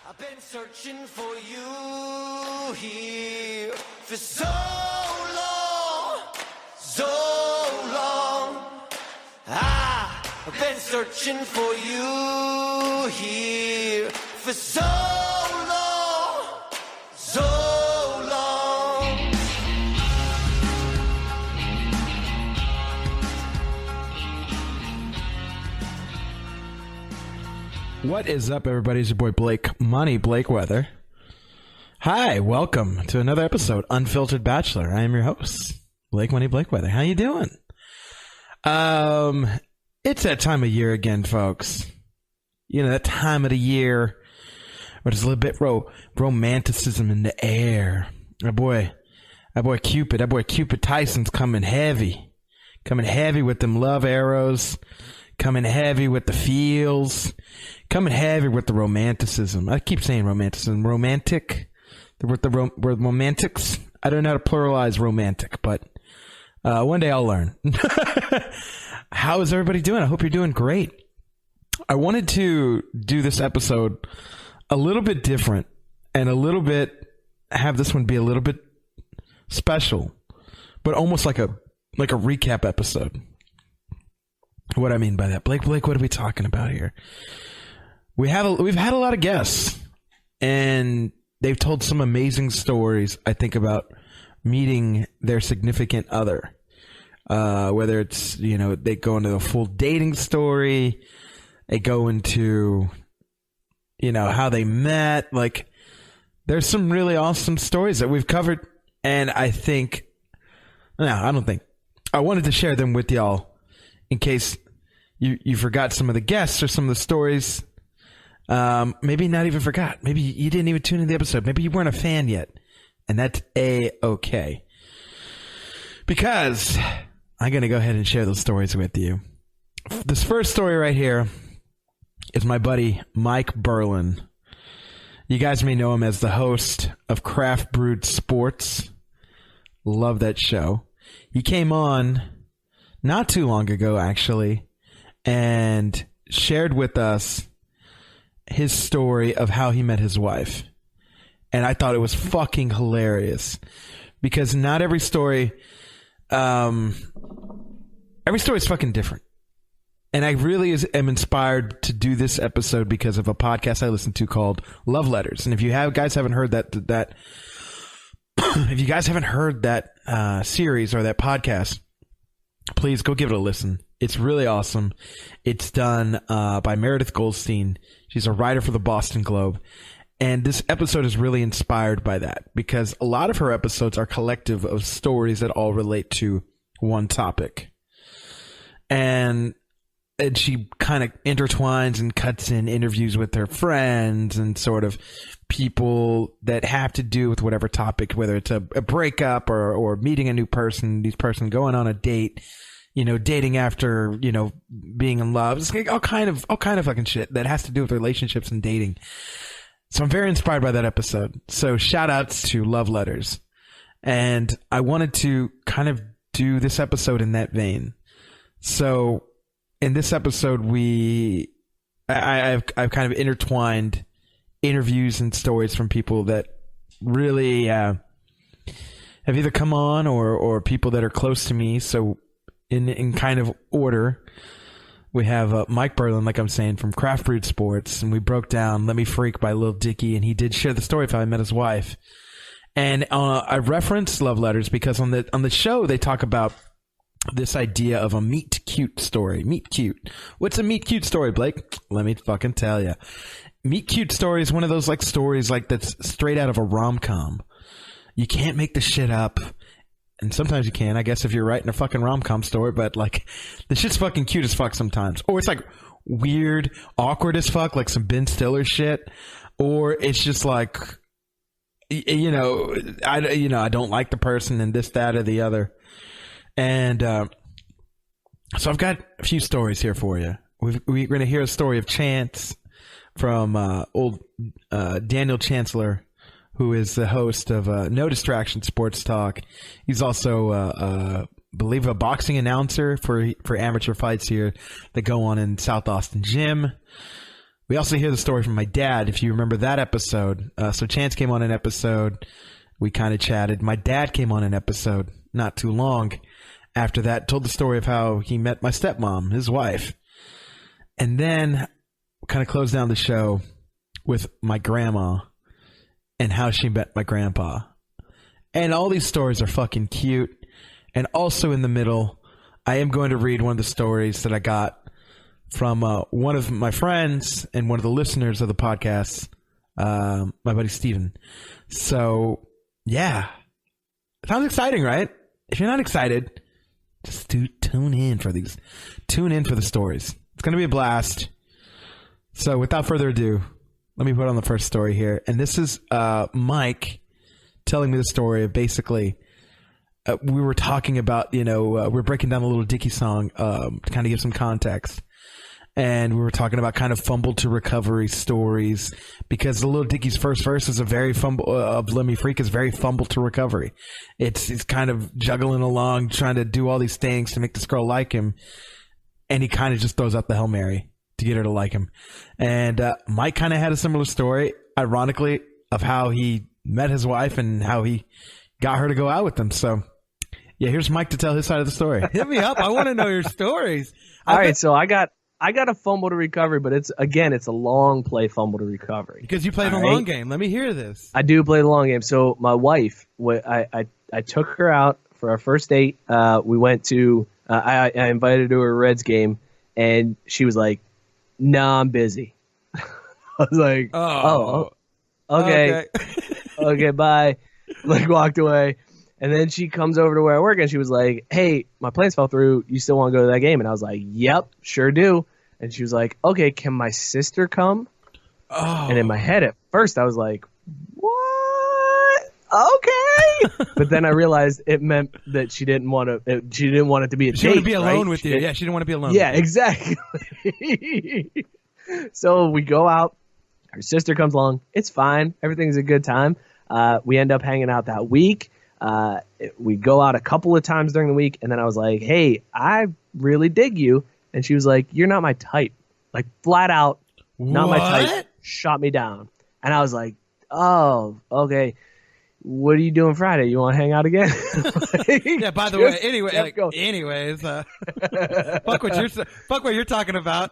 I've been searching for you here for so long, so long. I've been searching for you here for so long, so long. What is up, everybody? It's your boy Blake Money Blakeweather. Hi, welcome to another episode, Unfiltered Bachelor. I am your host, Blake Money Blakeweather. How you doing? It's that time of year again, folks. You know, that time of the year where there's a little bit romanticism in the air. That boy Cupid Tyson's coming heavy with them love arrows, coming heavy with the feels, coming heavy with the romanticism. I keep saying romanticism. Romantic? We're romantics? I don't know how to pluralize romantic, but one day I'll learn. How is everybody doing? I hope you're doing great. I wanted to do this episode a little bit different and have this one be a little bit special, but almost like a recap episode. What I mean by that, Blake, what are we talking about here? We've had a lot of guests, and they've told some amazing stories, I think, about meeting their significant other. Whether it's, they go into the full dating story, they go into, how they met. Like, there's some really awesome stories that we've covered, and I wanted to share them with y'all in case you forgot some of the guests or some of the stories. Maybe not even forgot. Maybe you didn't even tune in the episode. Maybe you weren't a fan yet, and that's A-okay. Because I'm going to go ahead and share those stories with you. This first story right here is my buddy Mike Berlin. You guys may know him as the host of Craft Brewed Sports. Love that show. He came on not too long ago, actually, and shared with us his story of how he met his wife. And I thought it was fucking hilarious, because not every story... every story is fucking different. And I really am inspired to do this episode because of a podcast I listen to called Love Letters. And if you guys haven't heard that if you guys haven't heard that series or that podcast, please go give it a listen. It's really awesome. It's done by Meredith Goldstein. She's a writer for the Boston Globe. And this episode is really inspired by that, because a lot of her episodes are collective of stories that all relate to one topic. And she kind of intertwines and cuts in interviews with her friends and sort of people that have to do with whatever topic, whether it's a breakup or meeting a new person, going on a date, dating after, being in love. It's like all kind of fucking shit that has to do with relationships and dating. So I'm very inspired by that episode. So shout outs to Love Letters. And I wanted to kind of do this episode in that vein. So in this episode, I've kind of intertwined interviews and stories from people that really have either come on or people that are close to me. So in kind of order, we have Mike Berlin, like I'm saying, from Craft Brewed Sports, and we broke down Let Me Freak by Lil Dicky, and he did share the story of how he met his wife. And I referenced Love Letters because on the show they talk about this idea of a meet cute story. Meet cute. What's a meet cute story, Blake? Let me fucking tell you. Meet cute story is one of those like stories like that's straight out of a rom-com. You can't make the shit up. And sometimes you can, I guess, if you're writing a fucking rom-com story, but like the shit's fucking cute as fuck sometimes. Or it's like weird, awkward as fuck, like some Ben Stiller shit. Or it's just like, I don't like the person and this, that, or the other. And so I've got a few stories here for you. We're going to hear a story of Chance from old Daniel Chancellor, who is the host of No Distraction Sports Talk. He's also, I believe, a boxing announcer for amateur fights here that go on in South Austin Gym. we also hear the story from my dad, if you remember that episode. So Chance came on an episode. We kind of chatted. My dad came on an episode not too long after that, told the story of how he met my stepmom, his wife. And then kind of closed down the show with my grandma and how she met my grandpa. And all these stories are fucking cute. And also in the middle, I am going to read one of the stories that I got from one of my friends and one of the listeners of the podcast, my buddy Steven. So, yeah. Sounds exciting, right? If you're not excited, just tune in for these. Tune in for the stories. It's going to be a blast. So, without further ado, let me put on the first story here. And this is Mike telling me the story of basically we were talking about, we're breaking down a Little Dicky song to kind of give some context. And we were talking about kind of fumble to recovery stories because the Little Dicky's first verse is a very fumble of Let Me Freak is very fumble to recovery. It's kind of juggling along, trying to do all these things to make this girl like him. And he kind of just throws out the Hail Mary to get her to like him. And Mike kind of had a similar story, ironically, of how he met his wife and how he got her to go out with him. So, yeah, here's Mike to tell his side of the story. Hit me up. I want to know your stories. All right, so I got a fumble to recovery, but it's a long play fumble to recovery. Because you play the long game. Let me hear this. I do play the long game. So my wife, I took her out for our first date. We went to I invited her to a Reds game, and she was like, "Nah, I'm busy." I was like, "Oh, okay, okay, bye." Like walked away. And then she comes over to where I work and she was like, "Hey, my plans fell through. You still want to go to that game?" And I was like, "Yep, sure do." And she was like, "Okay, can my sister come?" Oh. And in my head at first I was like, "What? Okay." But then I realized it meant that she didn't want it to be a date. She didn't be alone right? with you. Yeah, she didn't want to be alone. Yeah, exactly. So we go out. Her sister comes along. It's fine. Everything's a good time. We end up hanging out that week. We go out a couple of times during the week, and then I was like, "Hey, I really dig you." And she was like, "You're not my type." Like, flat out, not my type. Shot me down. And I was like, "Oh, okay. What are you doing Friday? You want to hang out again?" Yeah, by the way, anyways, fuck what you're talking about.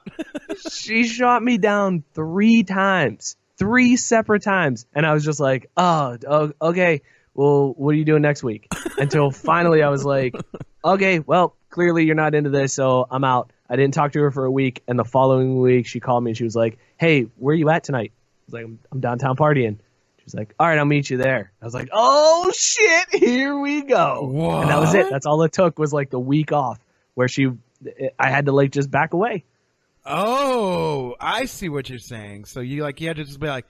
She shot me down 3 times. 3 separate times. And I was just like, oh, okay. Well, what are you doing next week? Until finally I was like, okay, well, clearly you're not into this, so I'm out. I didn't talk to her for a week, and the following week she called me and she was like, "Hey, where are you at tonight?" I was like, I'm downtown partying. She was like, "All right, I'll meet you there." I was like, oh shit, here we go. What? And that was it. That's all it took was like the week off where I had to like just back away. Oh, I see what you're saying. So you had to just be like,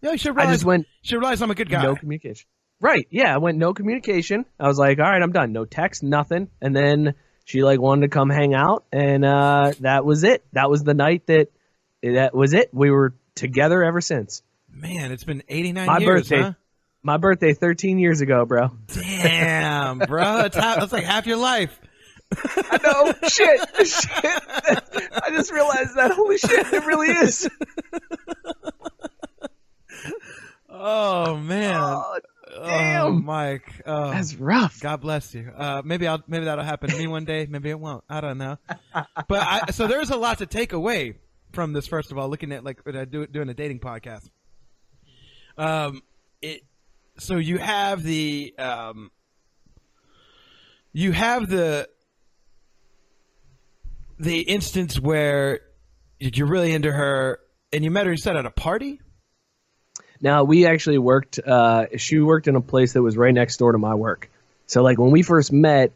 "Yeah, you should realize, I just went, should realize I'm a good guy." no communication. Right. Yeah. I went no communication. I was like, all right, I'm done. No text, nothing. And then she like wanted to come hang out. And that was it. That was the night that was it. We were together ever since. Man, it's been 89 My years, birthday, huh? My birthday 13 years ago, bro. Damn, bro. That's like half your life. I know. Shit. I just realized that. Holy shit. It really is. Oh, man. Oh, damn. Oh, Mike. Oh, that's rough. God bless you. Maybe that'll happen to me one day. Maybe it won't. I don't know. But so there's a lot to take away from this. First of all, looking at like doing a dating podcast. So you have the instance where you're really into her and you met her, you said, at a party? Now, we actually worked, she worked in a place that was right next door to my work. So, like, when we first met,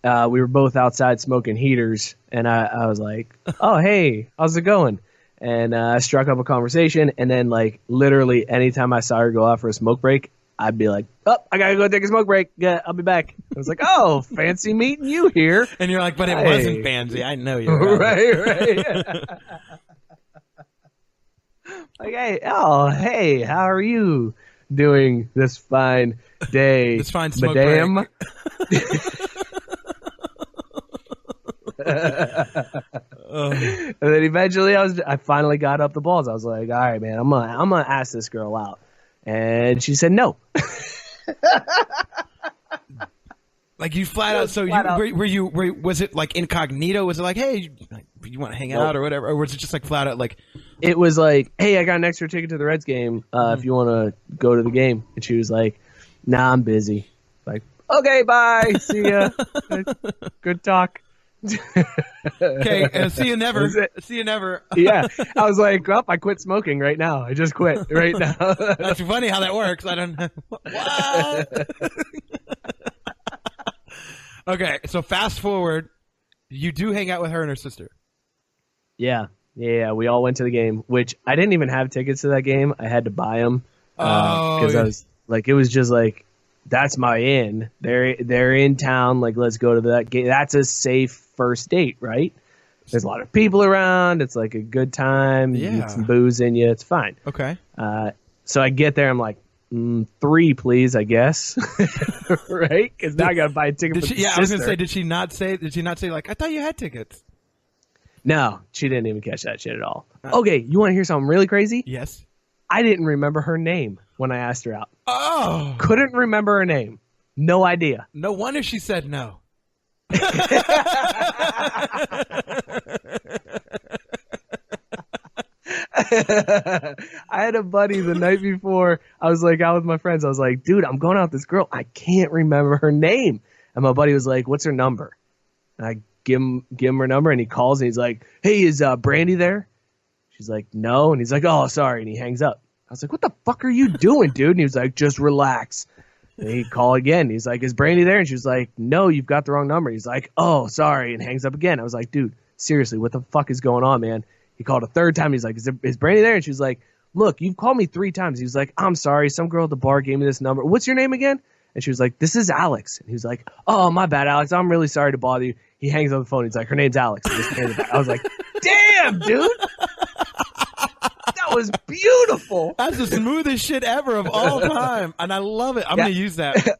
we were both outside smoking heaters, and I was like, "Oh, hey, how's it going?" And I struck up a conversation, and then, like, literally anytime I saw her go out for a smoke break, I'd be like, "Oh, I gotta go take a smoke break. Yeah, I'll be back." I was like, "Oh, fancy meeting you here." And you're like, "But it Hey. wasn't fancy. I know you." Right. Like, hey, how are you doing this fine day? This fine smoke madame? break. And then eventually I finally got up the balls. I was like, all right, man, I'm gonna ask this girl out. And she said no. Like you flat out. So was it like incognito? Was it like, hey, you want to hang out or whatever? Or was it just like flat out like? It was like, hey, I got an extra ticket to the Reds game. If you want to go to the game. And she was like, nah, I'm busy. Like, okay, bye. See ya. Good talk. Okay, see you never. See you never. Yeah, I was like, well, I quit smoking right now. I just quit right now. That's funny how that works. I don't know. What? Okay, so fast forward, you do hang out with her and her sister. Yeah, we all went to the game, which I didn't even have tickets to that game. I had to buy them because I was like, it was just like, that's my in. They're in town. Like, let's go to that game. That's a safe first date, right? There's a lot of people around. It's like a good time. You get some booze in you. It's fine. Okay. So I get there. I'm like, 3, please, I guess. Right? Because now I got to buy a ticket for the sister. I was going to say, did she not say, like, I thought you had tickets? No, she didn't even catch that shit at all. Okay, you want to hear something really crazy? Yes. I didn't remember her name when I asked her out. Oh. Couldn't remember her name. No idea. No wonder she said no. I had a buddy the night before. I was like out with my friends. I was like, dude, I'm going out with this girl. I can't remember her name. And my buddy was like, what's her number? And I give him her number, and he calls and he's like, hey, is Brandy there? She's like, no. And he's like, oh, sorry. And he hangs up. I was like, what the fuck are you doing, dude? And he was like, just relax. And he'd call again. He's like, is Brandy there? And she was like, no, you've got the wrong number. He's like, oh, sorry. And hangs up again. I was like, dude, seriously, what the fuck is going on, man? He called a third time. He's like, is Brandy there? And she was like, look, you've called me 3 times. He was like, I'm sorry. Some girl at the bar gave me this number. What's your name again? And she was like, this is Alex. And he was like, oh, my bad, Alex. I'm really sorry to bother you. He hangs up the phone. He's like, her name's Alex. I was like, damn, dude. That was beautiful. That's the smoothest shit ever of all time. And I love it. I'm going to use that.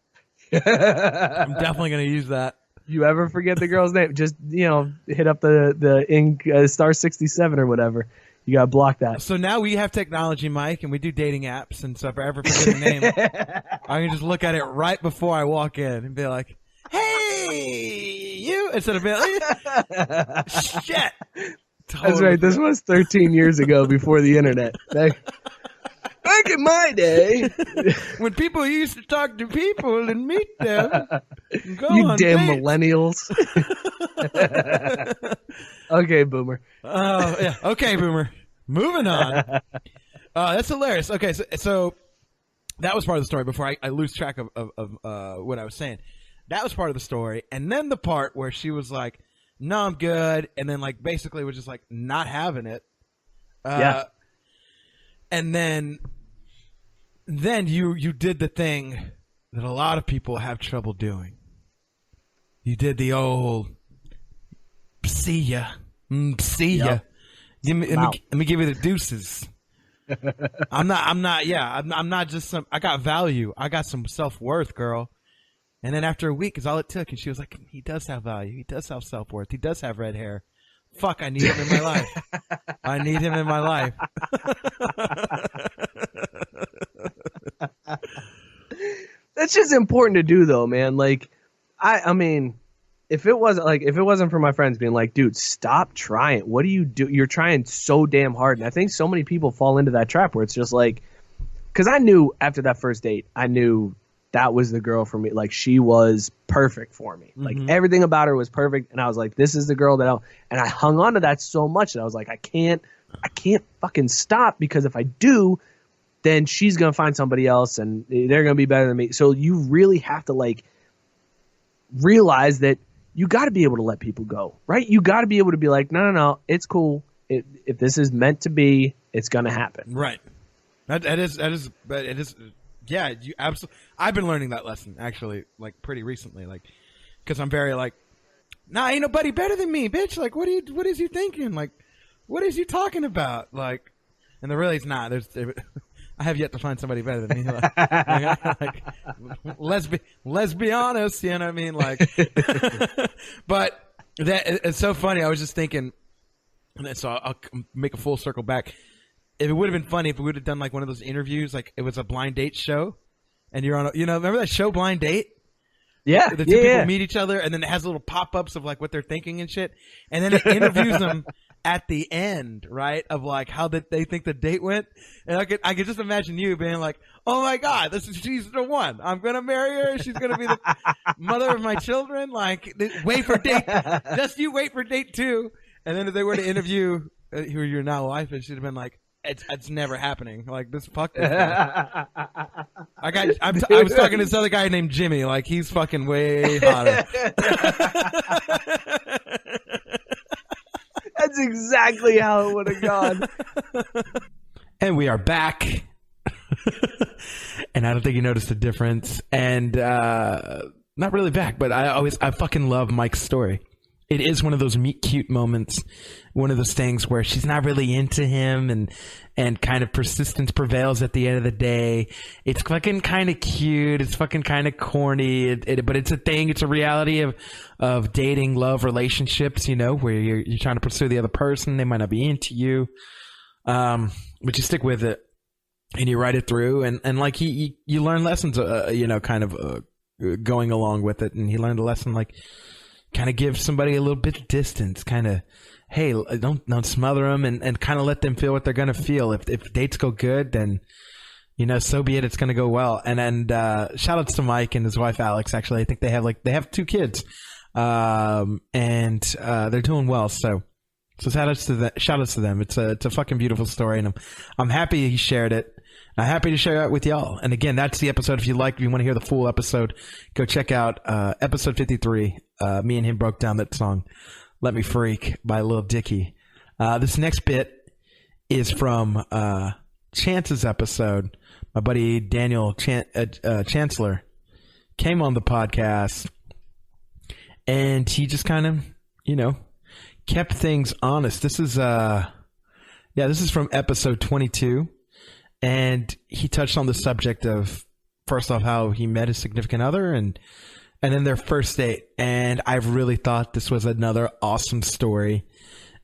I'm definitely going to use that. You ever forget the girl's name? Just, hit up the star 67 or whatever. You got to block that. So now we have technology, Mike, and we do dating apps. And so if I ever forget a name, I can just look at it right before I walk in and be like, hey, you, instead of being like, shit. Totally. That's right. This was 13 years ago before the internet. Back in my day, when people used to talk to people and meet them, you damn dates. Millennials. Okay, Boomer. Oh yeah. Okay, Boomer. Moving on. That's hilarious. Okay, so that was part of the story. Before I lose track of what I was saying, that was part of the story, and then the part where she was like, no, I'm good. And then like basically was just like not having it. Yeah. And then you did the thing that a lot of people have trouble doing. You did the old see ya. See ya. Yep. Let me give you the deuces. I'm not just some, I got value. I got some self-worth, girl. And then after a week is all it took. And she was like, he does have value. He does have self-worth. He does have red hair. Fuck, I need him in my life. I need him in my life. That's just important to do, though, man. Like, I mean, if it wasn't for my friends being like, dude, stop trying. What do you do? You're trying so damn hard. And I think so many people fall into that trap where it's just like, because I knew after that first date, I knew that was the girl for me. Like, she was perfect for me. Mm-hmm. Like, everything about her was perfect. And I was like, this is the girl and I hung on to that so much that I was like, I can't fucking stop, because if I do, then she's going to find somebody else and they're going to be better than me. So you really have to like realize that you got to be able to let people go, right? You got to be able to be like, no, it's cool. If this is meant to be, it's going to happen. Right. That is, yeah, you absolutely. I've been learning that lesson actually, like pretty recently, like, because I'm very like, nah, ain't nobody better than me, bitch. Like, what is you thinking? Like, what is you talking about? Like, and there really is not. I have yet to find somebody better than me. Like, let's be honest. You know what I mean? Like, but it's so funny. I was just thinking, And then, so I'll make a full circle back. If it would have been funny if we would have done like one of those interviews, like it was a blind date show, and you're on, remember that show Blind Date? Yeah, the two people meet each other, and then it has little pop-ups of like what they're thinking and shit, and then it interviews them at the end, right? Of like how they think the date went, and I could just imagine you being like, "Oh my God, she's the one. I'm gonna marry her. She's gonna be the mother of my children." Like, wait for date, just you wait for date 2, and then if they were to interview who your now wife is, she'd have been like, It's never happening. Like this, fuck this guy. I was talking to this other guy named Jimmy. Like he's fucking way hotter. That's exactly how it would have gone. And we are back. And I don't think you noticed the difference. And not really back, but I fucking love Mike's story. It is one of those meet cute moments, one of those things where she's not really into him, and kind of persistence prevails at the end of the day. It's fucking kind of cute. It's fucking kind of corny, but it's a thing. It's a reality of dating, love, relationships, where you're trying to pursue the other person. They might not be into you, but you stick with it and you ride it through. And like you learn lessons, going along with it. And he learned a lesson like, kind of give somebody a little bit of distance, kind of, hey, don't smother them, and kind of let them feel what they're going to feel. If dates go good, then, so be it. It's going to go well. And shout outs to Mike and his wife, Alex. Actually, I think they have 2 kids, and they're doing well. So shout outs to them. It's a fucking beautiful story. And I'm happy he shared it. I'm happy to share it with y'all. And again, that's the episode. If you want to hear the full episode, go check out episode 53. Me and him broke down that song, Let Me Freak by Lil Dicky. This next bit is from Chance's episode. My buddy Daniel Chancellor came on the podcast, and he just kind of, kept things honest. This is from episode 22. And he touched on the subject of, first off, how he met his significant other and then their first date. And I really thought this was another awesome story.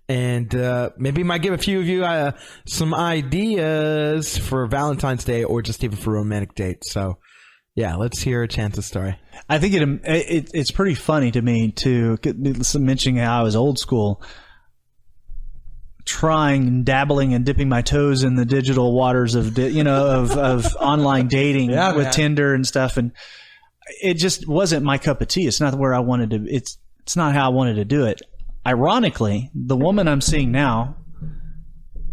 And maybe might give a few of you some ideas for Valentine's Day or just even for romantic dates. So, yeah, let's hear Chance's story. I think it's pretty funny to me to mentioning how I was old school, trying and dabbling and dipping my toes in the digital waters of online dating with Tinder and stuff, and it just wasn't my cup of tea. It's not where I wanted to. It's not how I wanted to do it. Ironically, the woman I'm seeing now,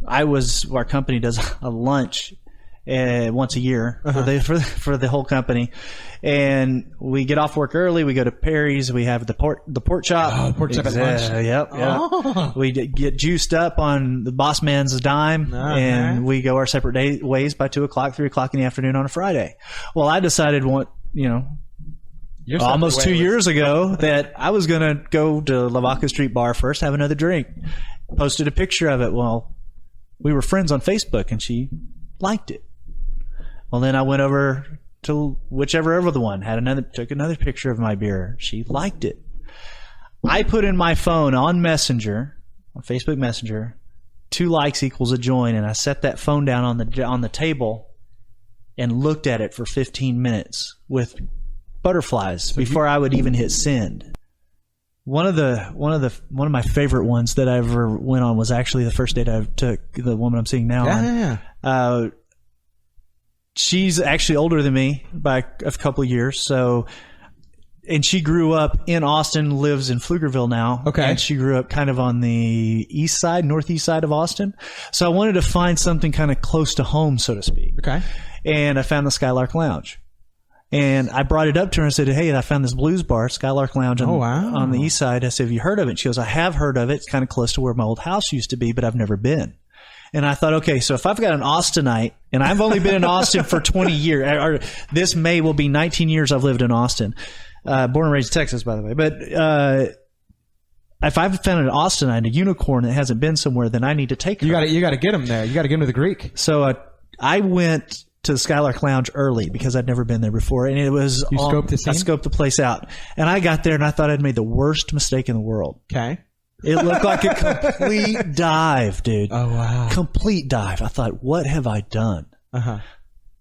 our company does a lunch once a year for the whole company, and we get off work early. We go to Perry's. We have the pork chop. Oh, pork chop at lunch. Yep. Oh. We get juiced up on the boss man's dime, and we go our separate ways by 2 o'clock, 3 o'clock in the afternoon on a Friday. Well, I decided almost 2 years ago that I was going to go to Lavaca Street Bar first, have another drink. Posted a picture of it. Well, we were friends on Facebook, and she liked it. Well, then I went over to whichever other one took another picture of my beer. She liked it. I put in my phone on Messenger, on Facebook Messenger, 2 likes equals a join, and I set that phone down on the table and looked at it for 15 minutes with butterflies before I would even hit send. One of my favorite ones that I ever went on was actually the first date I took the woman I'm seeing now on. She's actually older than me by a couple of years. And she grew up in Austin, lives in Pflugerville now. Okay. And she grew up kind of on the northeast side of Austin. So I wanted to find something kind of close to home, so to speak. Okay. And I found the Skylark Lounge. And I brought it up to her and said, hey, I found this blues bar, Skylark Lounge on the east side. I said, have you heard of it? She goes, I have heard of it. It's kind of close to where my old house used to be, but I've never been. And I thought, okay, so if I've got an Austinite, and I've only been in Austin for 20 years, or this May will be 19 years I've lived in Austin, born and raised in Texas, by the way. But if I've found an Austinite, a unicorn that hasn't been somewhere, then I need to take her. You got to get him there. You got to get him to the Greek. So I went to the Skylark Lounge early because I'd never been there before, and it was scoped the scene? I scoped the place out, and I got there and I thought I'd made the worst mistake in the world. Okay. It looked like a complete dive, dude. Oh, wow. Complete dive. I thought, what have I done? Uh-huh.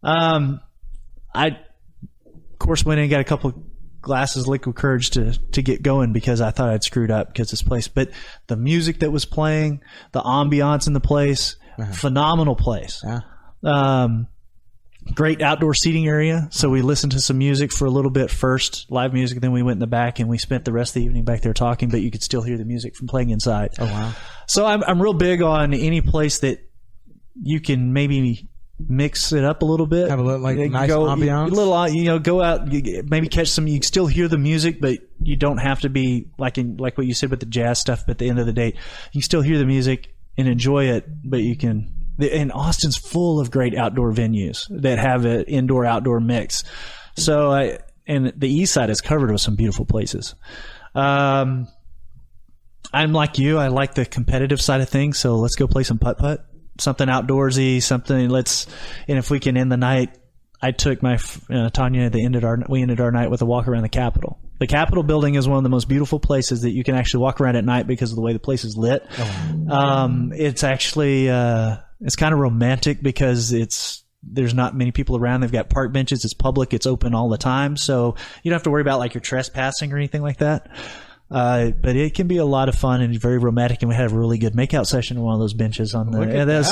I, of course, went in and got a couple of glasses of liquid courage to get going because I thought I'd screwed up because this place. But the music that was playing, the ambiance in the place, phenomenal place. Yeah. Great outdoor seating area. So we listened to some music for a little bit first, live music. Then we went in the back and we spent the rest of the evening back there talking, but you could still hear the music from playing inside. Oh, wow. So I'm real big on any place that you can maybe mix it up a little bit. Have a little, like, nice ambiance. Go out, maybe catch some. You can still hear the music, but you don't have to be like what you said with the jazz stuff. But at the end of the day, you can still hear the music and enjoy it, but you can. And Austin's full of great outdoor venues that have an indoor-outdoor mix. So and the east side is covered with some beautiful places. I'm like you. I like the competitive side of things. So let's go play some putt-putt. Something outdoorsy, and if we can end the night, I took my Tanya. We ended our night with a walk around the Capitol. The Capitol building is one of the most beautiful places that you can actually walk around at night because of the way the place is lit. It's actually it's kind of romantic because there's not many people around. They've got park benches. It's public. It's open all the time, so you don't have to worry about like you're trespassing or anything like that. But it can be a lot of fun and very romantic, and we had a really good makeout session on one of those benches on the.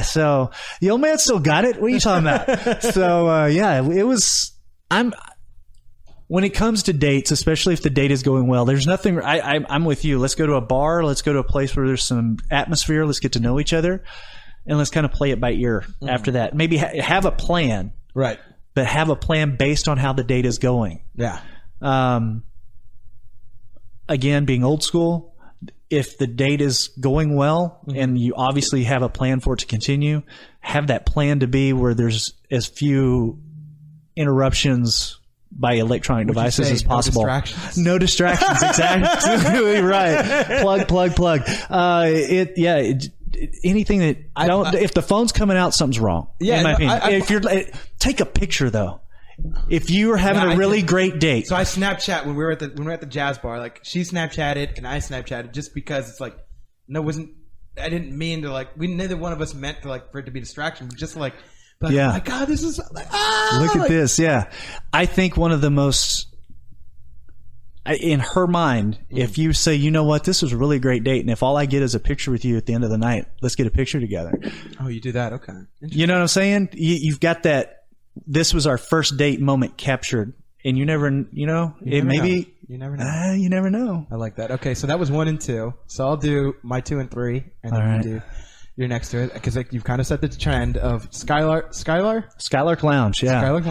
So the old man still got it. What are you talking about? So it was. When it comes to dates, especially if the date is going well, there's nothing. I'm with you. Let's go to a bar. Let's go to a place where there's some atmosphere. Let's get to know each other, and let's kind of play it by ear. After that, maybe have a plan, right? But have a plan based on how the date is going. Yeah. Again, being old school, if the date is going well and you obviously have a plan for it to continue, have that plan to be where there's as few interruptions by electronic devices as possible. No distractions. Exactly right. Plug. Anything that if the phone's coming out, something's wrong. Yeah. In my opinion. Take a picture though. If you were having a really great date. So I Snapchat when we were at the jazz bar. Like she Snapchatted and I Snapchatted just because it's like I didn't mean to neither one of us meant to for it to be a distraction, but just oh my God, this is look at this. Yeah. I think one of the most in her mind, if you say, you know what, this was a really great date, and if all I get is a picture with you at the end of the night, let's get a picture together. Oh, you do that? Okay. You know what I'm saying? You've got that. This was our first date moment captured, and you never know. You never know. You never know. I like that. Okay, so that was 1 and 2. So I'll do my 2 and 3, and then you do your next to it because you've kind of set the trend of Skylark Lounge. Yeah,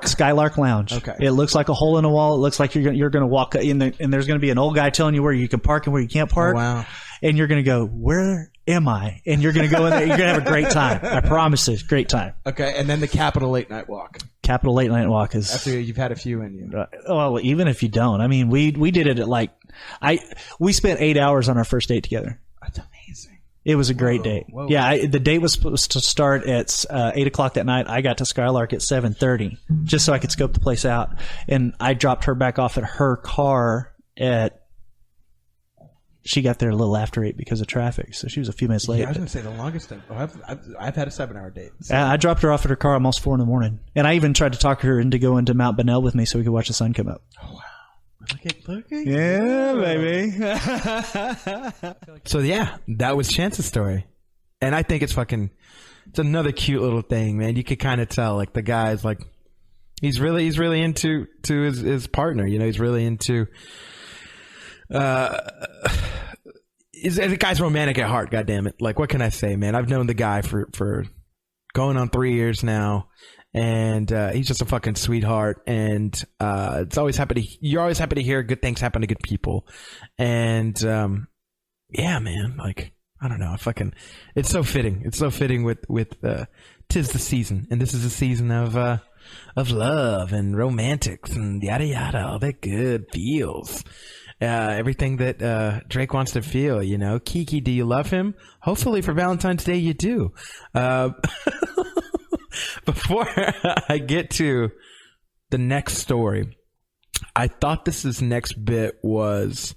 Skylark Lounge. Okay, it looks like a hole in a wall. It looks like you're going to walk in there, and there's going to be an old guy telling you where you can park and where you can't park. Oh, wow. And you're going to go, where am I? And you're going to go in there. You're going to have a great time. I promise you, great time. Okay, and then the Capitol Late Night Walk. Capitol Late Night Walk is after you've had a few in you. Well, even if you don't, I mean, we did it at we spent 8 hours on our first date together. That's amazing. It was a great date. Whoa. Yeah, the date was supposed to start at 8:00 that night. I got to Skylark at 7:30 just so I could scope the place out, and I dropped her back off at her car at. She got there a little after 8 because of traffic, so she was a few minutes late. Yeah, I was going to say the longest I've had a 7-hour date. So. I dropped her off at her car almost 4 a.m, and I even tried to talk her into going to Mount Bonnell with me so we could watch the sun come up. Oh wow! Look at yeah, baby. So yeah, that was Chance's story, and I think it's another cute little thing, man. You could kind of tell the guy's he's really into his partner. You know, he's really into. The guy's romantic at heart, goddammit. What can I say, man? I've known the guy for going on 3 years now, and he's just a fucking sweetheart. And you're always happy to hear good things happen to good people. And yeah, man. I don't know. It's so fitting. It's so fitting with 'tis the season, and this is a season of love and romantics and yada yada, all that good feels. Everything that Drake wants to feel, you know. Kiki, do you love him? Hopefully for Valentine's Day you do. Before I get to the next story, I thought this next bit was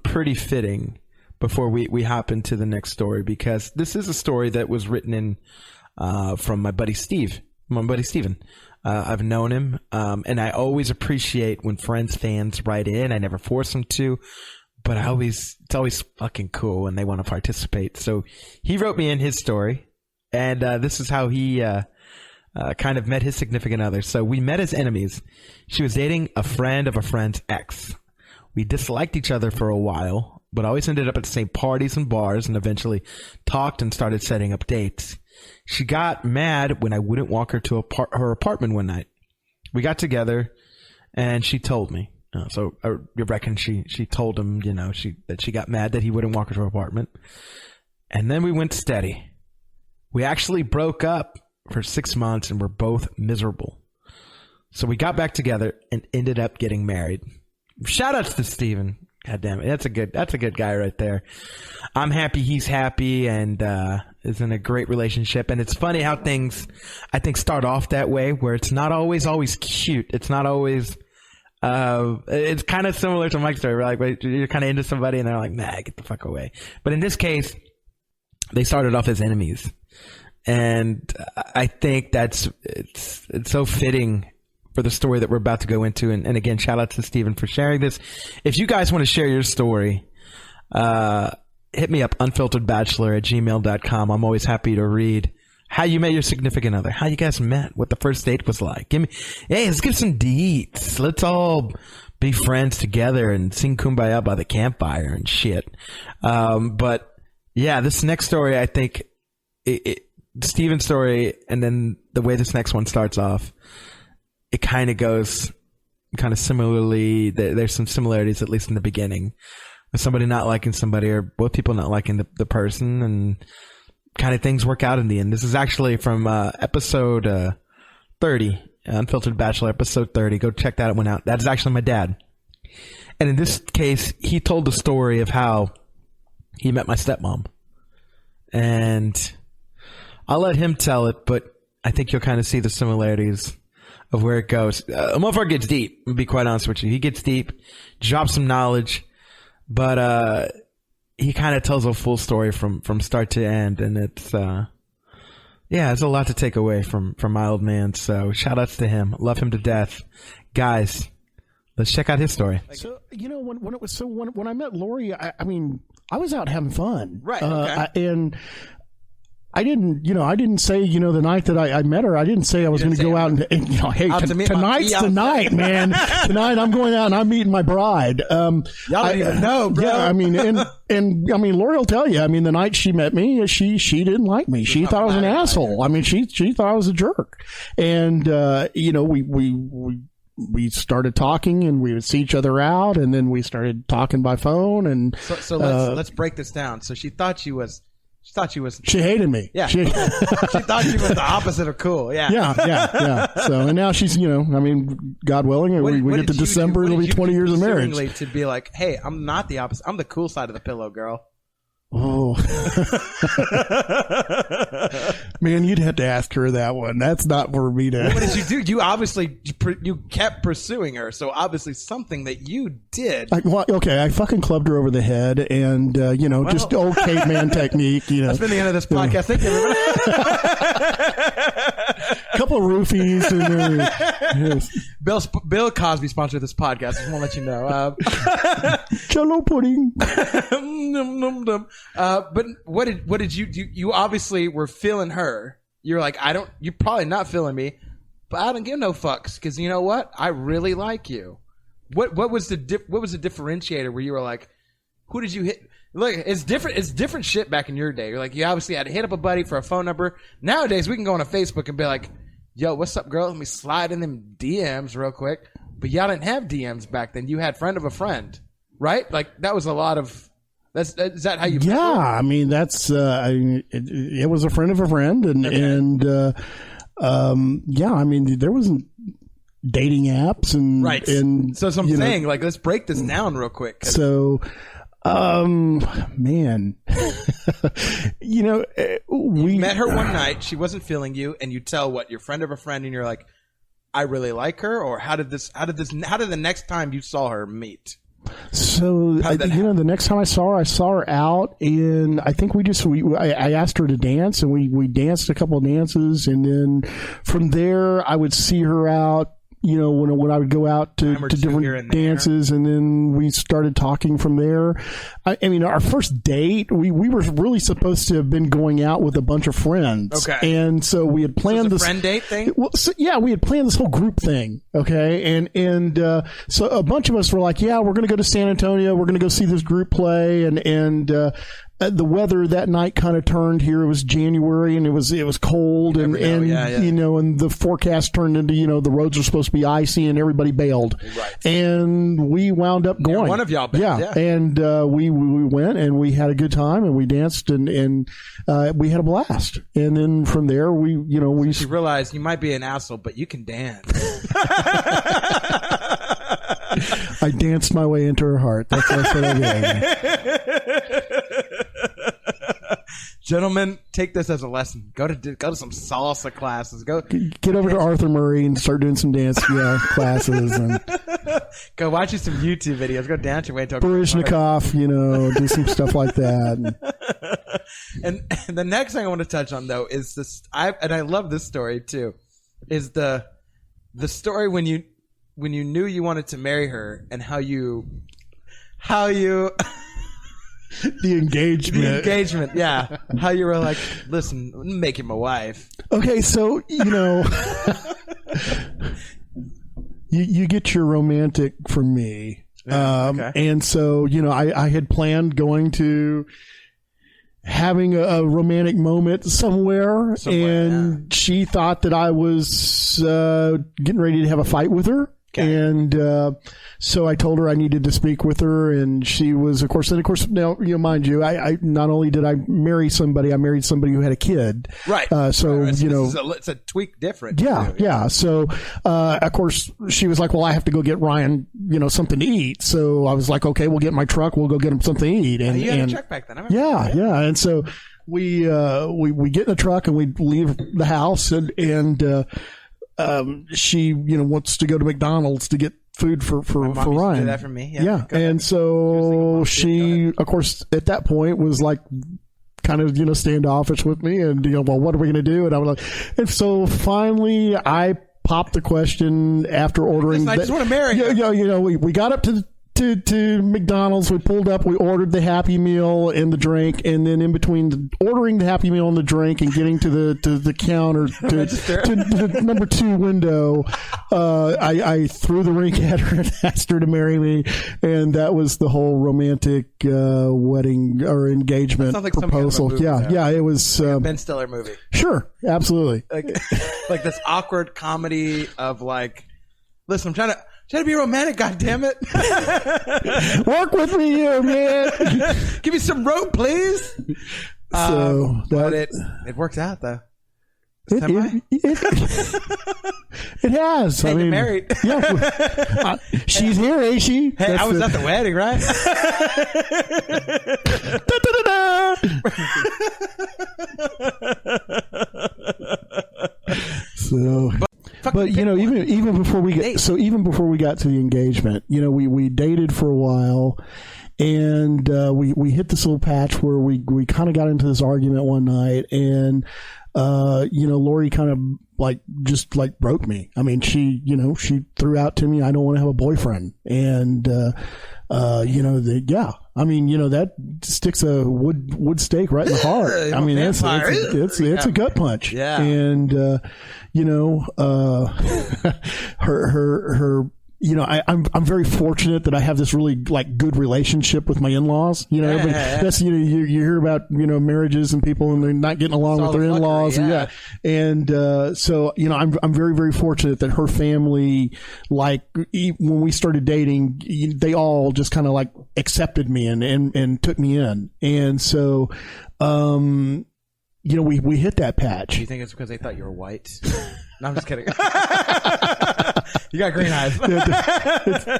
pretty fitting before we hop into the next story, because this is a story that was written in from my buddy Steven. I've known him, and I always appreciate when fans write in. I never force them to, but it's always fucking cool when they want to participate. So he wrote me in his story, and this is how he kind of met his significant other. So we met as enemies. She was dating a friend of a friend's ex. We disliked each other for a while, but always ended up at the same parties and bars, and eventually talked and started setting up dates. She got mad when I wouldn't walk her to her apartment one night. We got together, and she told me. So you reckon she told him, that she got mad that he wouldn't walk her to her apartment. And then we went steady. We actually broke up for 6 months, and we're both miserable. So we got back together and ended up getting married. Shout outs to Steven. God damn it. That's a good guy right there. I'm happy he's happy and is in a great relationship. And it's funny how things, I think, start off that way, where it's not always cute. It's not always it's kind of similar to Mike's story. Like, you're kind of into somebody and they're like, nah, get the fuck away. But in this case, they started off as enemies. And I think it's so fitting for the story that we're about to go into. And again, shout out to Steven for sharing this. If you guys want to share your story, hit me up, unfilteredbachelor@gmail.com. I'm always happy to read how you met your significant other, how you guys met, what the first date was like. Let's give some deets. Let's all be friends together and sing Kumbaya by the campfire and shit. But yeah, this next story, I think Steven's story, and then the way this next one starts off, it kind of goes kind of similarly. There's some similarities, at least in the beginning, with somebody not liking somebody or both people not liking the person, and kind of things work out in the end. This is actually from episode 30, Unfiltered Bachelor, episode 30. Go check that one out. That is actually my dad. And in this case, he told the story of how he met my stepmom. And I'll let him tell it, but I think you'll kind of see the similarities of where it goes. Motherfucker gets deep, to be quite honest with you. He gets deep, drops some knowledge, but he kind of tells a full story from start to end, and it's there's a lot to take away from my old man. So shout outs to him. Love him to death. Guys, let's check out his story. So when I met Lori, I mean, I was out having fun, right? Okay. And I didn't say, the night that I met her, I didn't say I was going to go out and hey, tonight's the night, man. Tonight I'm going out and I'm meeting my bride. Y'all don't even know, bro. Yeah, I mean, and I mean, Lori will tell you, I mean, the night she met me, she didn't like me. She thought I was an asshole. I mean, she thought I was a jerk. And, we started talking, and we would see each other out, and then we started talking by phone. And so let's break this down. So she thought she was. She hated me. Yeah. She thought she was the opposite of cool. Yeah. Yeah. So, and now she's, God willing, we get to December, it'll be 20 years of marriage. To be like, hey, I'm not the opposite. I'm the cool side of the pillow, girl. Oh. Man, you'd have to ask her that one. That's not for me to. Well, what did you do? You obviously you kept pursuing her, so obviously something that you did. I fucking clubbed her over the head, and just old caveman technique. That's been the end of this podcast. Thank you, everybody. Couple of roofies. And, yes. Bill Cosby sponsored this podcast. I just want to let you know. Jello pudding. But what did you do? You obviously were feeling her. You're like, you're probably not feeling me, but I don't give no fucks, because you know what? I really like you. What was the differentiator where you were like, who did you hit? Look, it's different shit back in your day. You're like, you obviously had to hit up a buddy for a phone number. Nowadays, we can go on a Facebook and be like, yo, what's up, girl? Let me slide in them DMs real quick. But y'all didn't have DMs back then. You had friend of a friend, right? Like, that was a lot of. Is that how you? Yeah, I mean, that's it was a friend of a friend, and okay. I mean, there wasn't dating apps and right. And so I'm saying, like, let's break this down real quick. So, man, we met her one night. She wasn't feeling you, and you tell your friend of a friend, and you're like, I really like her. Or how did the next time you saw her meet? So the next time I saw her out, and I think I asked her to dance, and we danced a couple of dances, and then from there I would see her out. When I would go out to different dances, and then we started talking from there. I mean, our first date, we were really supposed to have been going out with a bunch of friends. Okay. And so we had planned this friend date thing? Well, so, yeah, we had planned this whole group thing. Okay. And so a bunch of us were like, yeah, we're going to go to San Antonio. We're going to go see this group play. And the weather that night kind of turned here. It was January, and it was cold, and and the forecast turned into, the roads were supposed to be icy, and everybody bailed. Right. And we wound up going. One of y'all bailed. Yeah. And we went, and we had a good time, and we danced, and we had a blast. And then from there, so you realized you might be an asshole, but you can dance. I danced my way into her heart. That's what I did. Gentlemen, take this as a lesson. Go to some salsa classes. Get over to Arthur Murray and start doing some dance classes. And go watch you some YouTube videos. Go dance your way to a Baryshnikov, do some stuff like that. And the next thing I want to touch on, though, is this. I love this story too. Is the story when you knew you wanted to marry her, and how you the engagement, yeah. How you were like, listen, make you my wife. Okay, so you get your romantic from me, okay. And so I had planned going to having a romantic moment somewhere, and she thought that I was getting ready to have a fight with her. Okay. And so I told her I needed to speak with her, and she was, of course, now, mind you, I not only did I marry somebody, I married somebody who had a kid. Right. So, right. It's a tweak different. Yeah. Yeah. So, of course, she was like, well, I have to go get Ryan, something to eat. So I was like, okay, we'll get in my truck. We'll go get him something to eat. And you had a truck back then. Yeah. And so we get in the truck, and we leave the house, and she, wants to go to McDonald's to get food for Ryan. Do that for me. Yeah. And so she, of course, at that point was like, kind of, standoffish with me, and, well, what are we going to do? And I was like, and so finally I popped the question after ordering. I just want to marry you. We got up to McDonald's. We pulled up, we ordered the Happy Meal and the drink, and then in between ordering the Happy Meal and the drink and getting to the counter to the number 2 window, I threw the ring at her and asked her to marry me, and that was the whole romantic wedding or engagement proposal. Kind of Yeah, it was like a Ben Stiller movie. Sure, absolutely. Like this awkward comedy of like, listen, I'm trying to be romantic, goddammit. Work with me here, man. Give me some rope, please. So but it works out though. It has. Hey, you're married. Yeah, she's here, ain't she? Hey, I was at the wedding, right? So. But even before we got to the engagement, we dated for a while, and we hit this little patch where we kind of got into this argument one night, and Lori kind of just broke me. I mean, she threw out to me, I don't want to have a boyfriend, and I mean, that sticks a wood stake right in the heart. I mean, it's a gut punch. Yeah. And, her, I'm very fortunate that I have this really good relationship with my in-laws. That's, you hear about, marriages and people and they're not getting along with their in-laws. Yeah. And, so, I'm very, very fortunate that her family, when we started dating, they all just kind of accepted me and took me in. And so, we hit that patch. Do you think it's because they thought you were white? No, I'm just kidding. You got green eyes.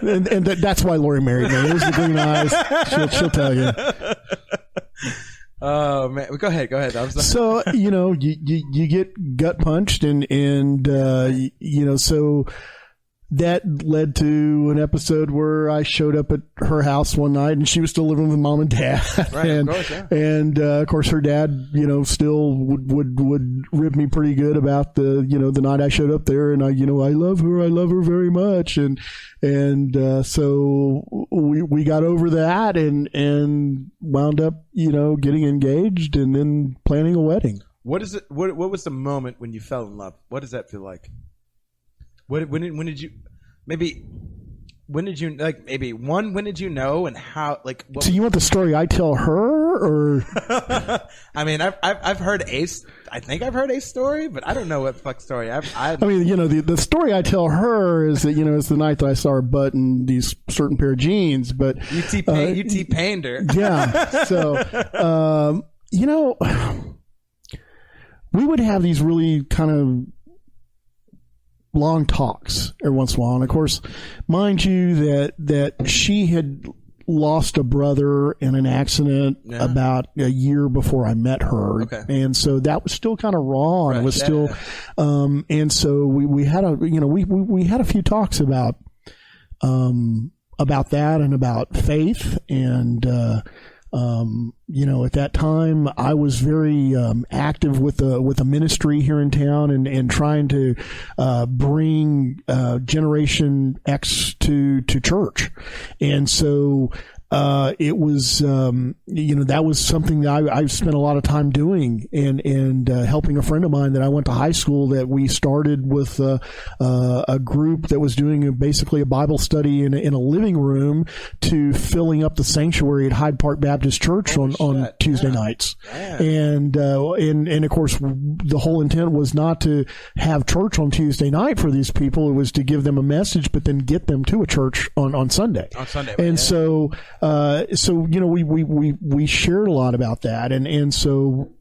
and that's why Lori married me. It was the green eyes. She'll tell you. Oh man, go ahead. So you get gut punched, and so that led to an episode where I showed up at her house one night, and she was still living with mom and dad. Right, and, of course, yeah. And of course, her dad, still would rib me pretty good about the night I showed up there, and I love her very much, and so we got over that and wound up getting engaged and then planning a wedding. What is it? What was the moment when you fell in love? What does that feel like? When did you when did you know, and how, like, what, So you want the story I tell her, or? I mean, I've heard I think I've heard a story, but I don't know what fuck story. I mean, the story I tell her is that it's the night that I saw her butt in these certain pair of jeans, but you T-pained her. Yeah. So we would have these really kind of long talks every once in a while. And of course, mind you that she had lost a brother in an accident about a year before I met her. Okay. And so that was still kind of raw, and it was still, and so we had we had a few talks about that and about faith. And, at that time I was very active with the ministry here in town and trying to bring Generation X to church. And so it was, that was something that I spent a lot of time doing and helping a friend of mine that I went to high school, that we started with a group that was doing basically a Bible study in a living room, to filling up the sanctuary at Hyde Park Baptist Church on Tuesday nights. And of course, the whole intent was not to have church on Tuesday night for these people. It was to give them a message, but then get them to a church on Sunday. And so we shared a lot about that, and so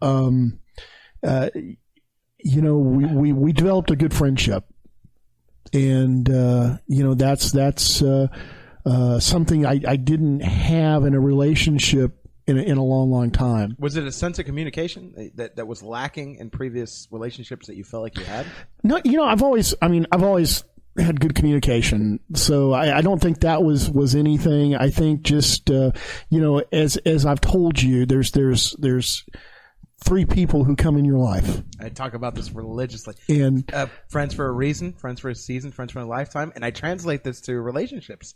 we developed a good friendship, and that's something I didn't have in a relationship in a long time. Was it a sense of communication that was lacking in previous relationships that you felt like you had? No, I've always had good communication, so I don't think that was anything. I think just as I've told you, there's three people who come in your life. I talk about this religiously. And friends for a reason, friends for a season, friends for a lifetime, and I translate this to relationships.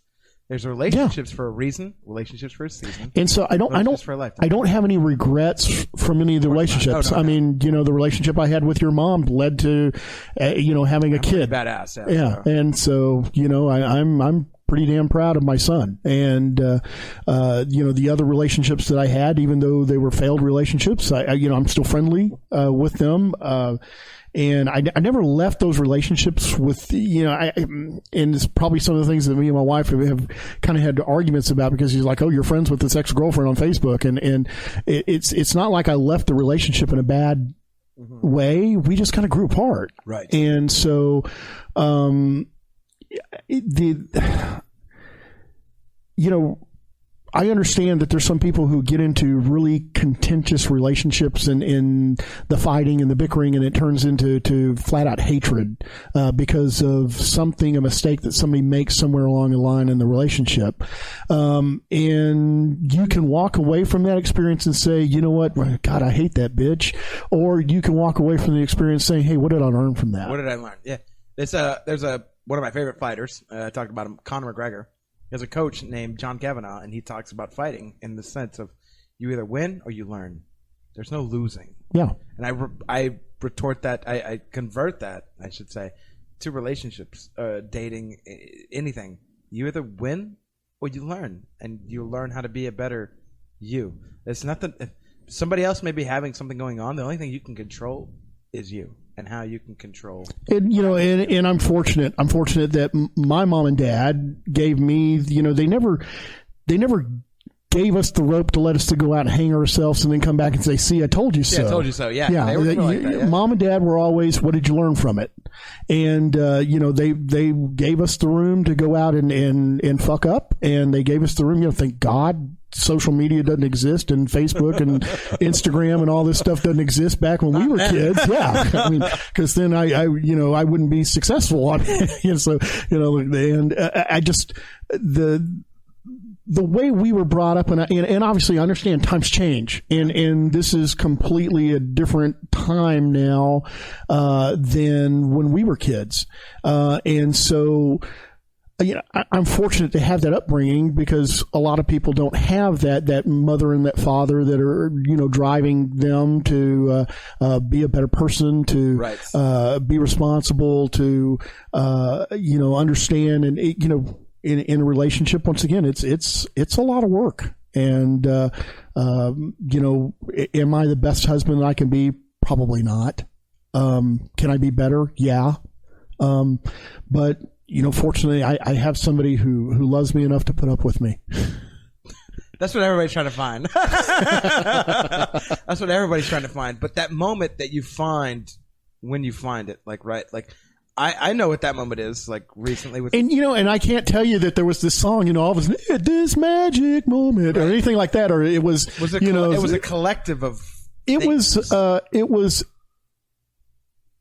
There's relationships for a reason, relationships for a season. And so I don't have any regrets from any of the relationships. No. I mean, the relationship I had with your mom led to, having a kid. Badass. Yeah. And so, I'm pretty damn proud of my son. And, the other relationships that I had, even though they were failed relationships, I'm still friendly, with them. And I never left those relationships with, and it's probably some of the things that me and my wife have kind of had arguments about, because he's like, oh, you're friends with this ex-girlfriend on Facebook. And it's not like I left the relationship in a bad way. We just kind of grew apart. Right. And so, I understand that there's some people who get into really contentious relationships and in the fighting and the bickering, and it turns into flat out hatred because of a mistake that somebody makes somewhere along the line in the relationship. And you can walk away from that experience and say, you know what, God, I hate that bitch. Or you can walk away from the experience saying, hey, what did I learn from that? What did I learn? Yeah. There's one of my favorite fighters. I talked about him, Conor McGregor. There's a coach named John Kavanaugh, and he talks about fighting in the sense of you either win or you learn. There's no losing. Yeah. And I retort that, I convert that, I should say, to relationships, dating, anything. You either win or you learn, and you learn how to be a better you. It's nothing. If somebody else may be having something going on, the only thing you can control is you. And how you can control. And I'm fortunate. I'm fortunate that my mom and dad gave me, they never gave us the rope to let us to go out and hang ourselves and then come back and say, see, I told you so. Yeah, I told you so. Yeah. Yeah. They were like that, yeah. Mom and dad were always, what did you learn from it? And, they gave us the room to go out and fuck up, and they gave us the room, thank God social media doesn't exist and Facebook and Instagram and all this stuff doesn't exist back when we were kids. Yeah. I mean, cause then I wouldn't be successful on it. So, and I just, the way we were brought up, and obviously I understand times change, and this is completely a different time now than when we were kids, and so I'm fortunate to have that upbringing because a lot of people don't have that mother and that father that are driving them to be a better person, to be responsible, to understand, and in a relationship, once again, it's a lot of work. And, am I the best husband I can be? Probably not. Can I be better? Yeah. But, fortunately I have somebody who loves me enough to put up with me. That's what everybody's trying to find. That's what everybody's trying to find. But that moment that you find when you find it, I know what that moment is, recently with... And, and I can't tell you that there was this song, all of a sudden, this magic moment, or anything like that, or it was... it was a collective of things. It was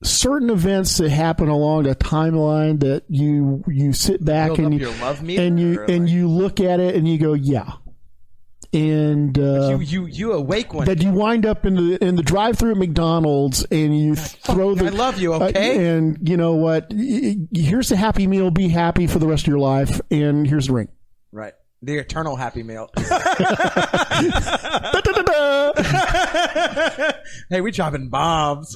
certain events that happen along a timeline that you sit back and your love meter, and you look at it and you go, yeah. And you awake one. That you wind up in the drive-thru at McDonald's and you throw the. I love you, okay? And you know what? Here's the Happy Meal. Be happy for the rest of your life. And here's the ring. Right, the eternal Happy Meal. Hey, we dropping bombs.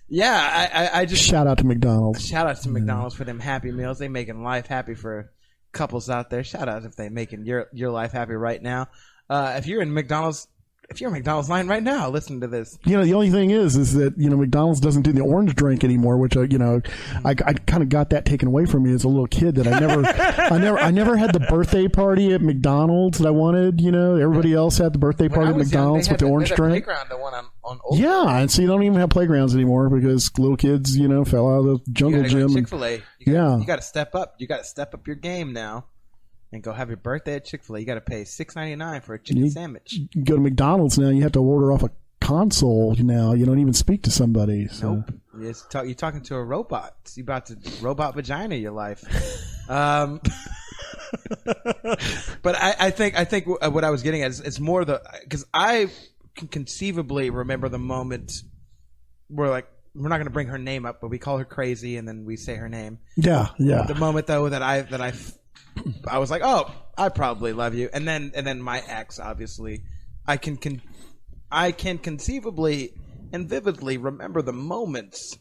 Yeah, I just shout out to McDonald's. Shout out to McDonald's for them Happy Meals. They making life happy for couples out there. Shout out if they making your life happy right now. If you're in McDonald's line right now, listen to this. The only thing is that McDonald's doesn't do the orange drink anymore, which I kind of got that taken away from me as a little kid. That I never had the birthday party at McDonald's that I wanted. Everybody else had the birthday party at McDonald's with the orange drink. Playground, the one on Old yeah, and so you don't even have playgrounds anymore because little kids, fell out of the jungle gym. Chick-fil-A. You got to step up. You got to step up your game now. And go have your birthday at Chick-fil-A. You got to pay $6.99 for a chicken sandwich. You go to McDonald's now. You have to order off a console now. You don't even speak to somebody. So. Nope. You're talking to a robot. You about to robot vagina your life. But I think what I was getting at is it's more because I can conceivably remember the moment where we're not going to bring her name up, but we call her crazy and then we say her name. Yeah. The moment though that I was like, oh, I probably love you, and then my ex, obviously, I can conceivably and vividly remember the moments,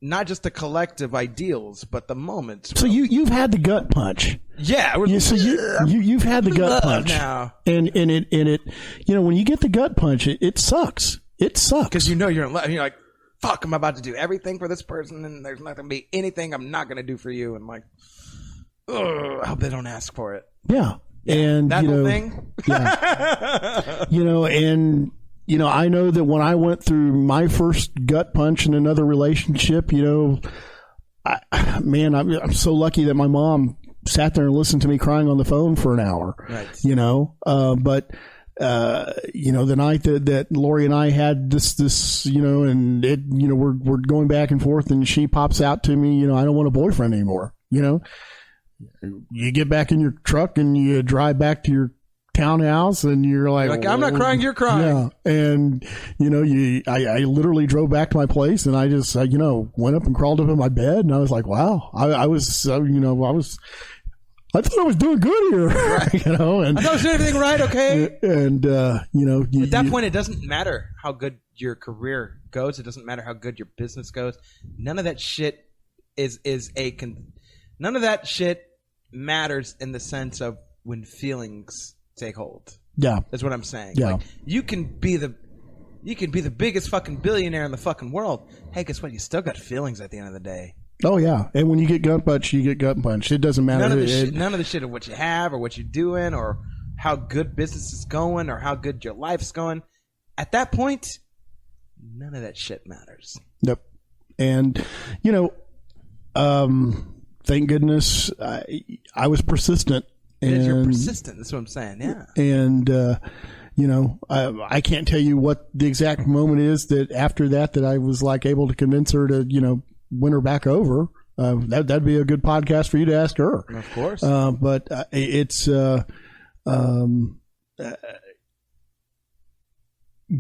not just the collective ideals, but the moments. So you've had the gut punch, yeah. You've had the gut punch now, and it when you get the gut punch, it sucks. It sucks because you're in love. And you're like, fuck, I'm about to do everything for this person, and there's not gonna be anything I'm not gonna do for you, and I hope they don't ask for it. Yeah. And that whole thing. Yeah. And I know that when I went through my first gut punch in another relationship, I'm so lucky that my mom sat there and listened to me crying on the phone for an hour. Right. But the night that Lori and I had this, and it, we're going back and forth, and she pops out to me, I don't want a boyfriend anymore. You get back in your truck and you drive back to your townhouse and you're like I'm not crying, you're crying. Yeah. And I literally drove back to my place and I just went up and crawled up in my bed and I was like, wow, I thought I was doing good here. Right. And I thought I was doing everything right, okay? And at that point it doesn't matter how good your career goes, it doesn't matter how good your business goes. None of that shit none of that shit matters in the sense of when feelings take hold. Yeah. That's what I'm saying. Yeah. You can be the biggest fucking billionaire in the fucking world. Hey, guess what? You still got feelings at the end of the day. Oh, yeah. And when you get gut punched, you get gut punched. It doesn't matter. None of the shit of what you have or what you're doing or how good business is going or how good your life's going. At that point, none of that shit matters. Yep. And, thank goodness I was persistent You're persistent. That's what I'm saying. Yeah. And, I can't tell you what the exact moment is that after that I was like able to convince her to, win her back over. That'd be a good podcast for you to ask her. Of course. But it's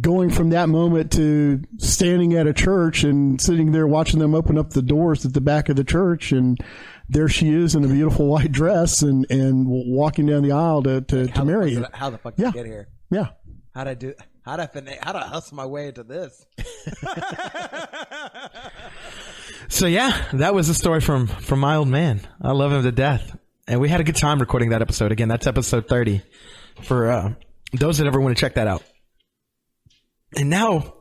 going from that moment to standing at a church and sitting there watching them open up the doors at the back of the church, and there she is in a beautiful white dress and walking down the aisle to marry you. How the fuck did I get here? Yeah. How'd I hustle my way into this? So yeah, that was the story from my old man. I love him to death. And we had a good time recording that episode. Again, that's episode 30 for those that ever want to check that out. And now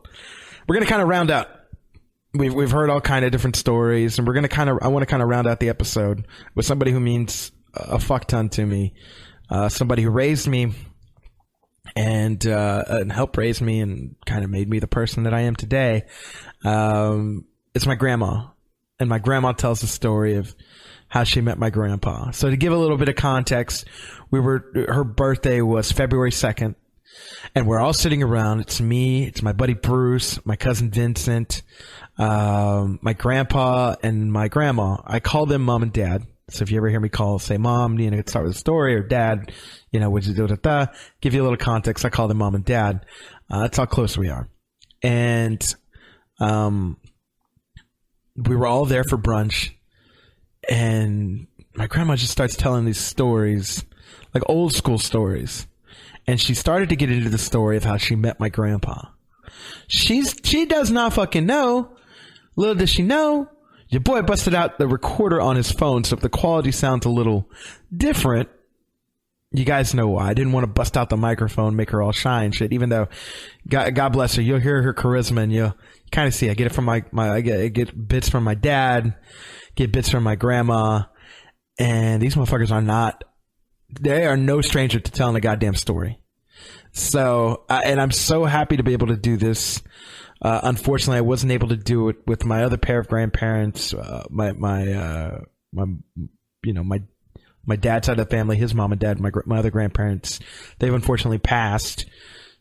we're going to kind of round out. We've heard all kind of different stories, and I want to kind of round out the episode with somebody who means a fuck ton to me. Somebody who raised me and helped raise me and kind of made me the person that I am today. It's my grandma. And my grandma tells the story of how she met my grandpa. So to give a little bit of context, her birthday was February 2nd. And we're all sitting around. It's me, it's my buddy Bruce, my cousin Vincent, my grandpa, and my grandma. I call them mom and dad. So if you ever hear me say mom, start with a story, or dad, would you do that? Give you a little context. I call them mom and dad. That's how close we are. And we were all there for brunch, and my grandma just starts telling these stories, like old school stories. And she started to get into the story of how she met my grandpa. She does not fucking know. Little does she know, your boy busted out the recorder on his phone, so if the quality sounds a little different, you guys know why. I didn't want to bust out the microphone, make her all shy and shit, even though, God bless her, you'll hear her charisma, and you'll kind of see. I get it from I get bits from my dad, get bits from my grandma, and these motherfuckers they are no stranger to telling a goddamn story. So, and I'm so happy to be able to do this. Unfortunately, I wasn't able to do it with my other pair of grandparents. My dad's side of the family, his mom and dad, my other grandparents, they've unfortunately passed.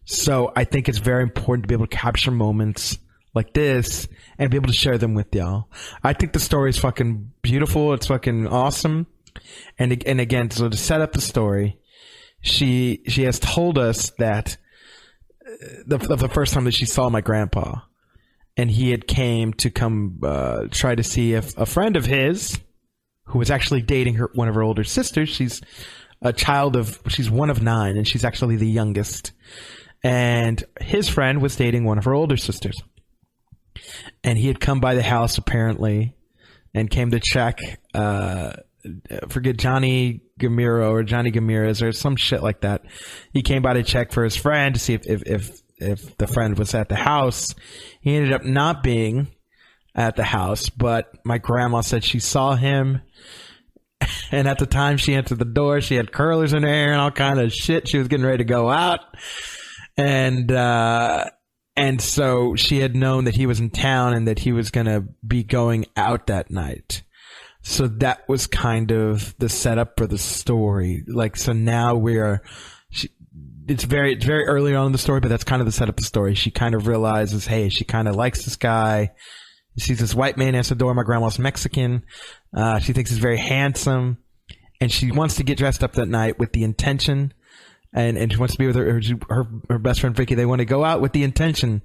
So I think it's very important to be able to capture moments like this and be able to share them with y'all. I think the story is fucking beautiful. It's fucking awesome. And again, so to set up the story, she has told us that the first time that she saw my grandpa, and he had came to try to see if a friend of his, who was actually dating one of her older sisters, she's one of 9, and she's actually the youngest, and his friend was dating one of her older sisters, and he had come by the house apparently and came to check. Forget Johnny Gamiro or Johnny Gamirez or some shit like that. He came by to check for his friend to see if the friend was at the house. He ended up not being at the house, but my grandma said she saw him, and at the time she answered the door, she had curlers in her hair and all kind of shit. She was getting ready to go out, and so she had known that he was in town and that he was going to be going out that night. So that was kind of the setup for the story. Like, so now it's very early on in the story, but that's kind of the setup of the story. She kind of realizes, hey, she kind of likes this guy. She sees this white man answer the door. My grandma's Mexican. She thinks he's very handsome, and she wants to get dressed up that night with the intention, and she wants to be with her best friend Vicky. They want to go out with the intention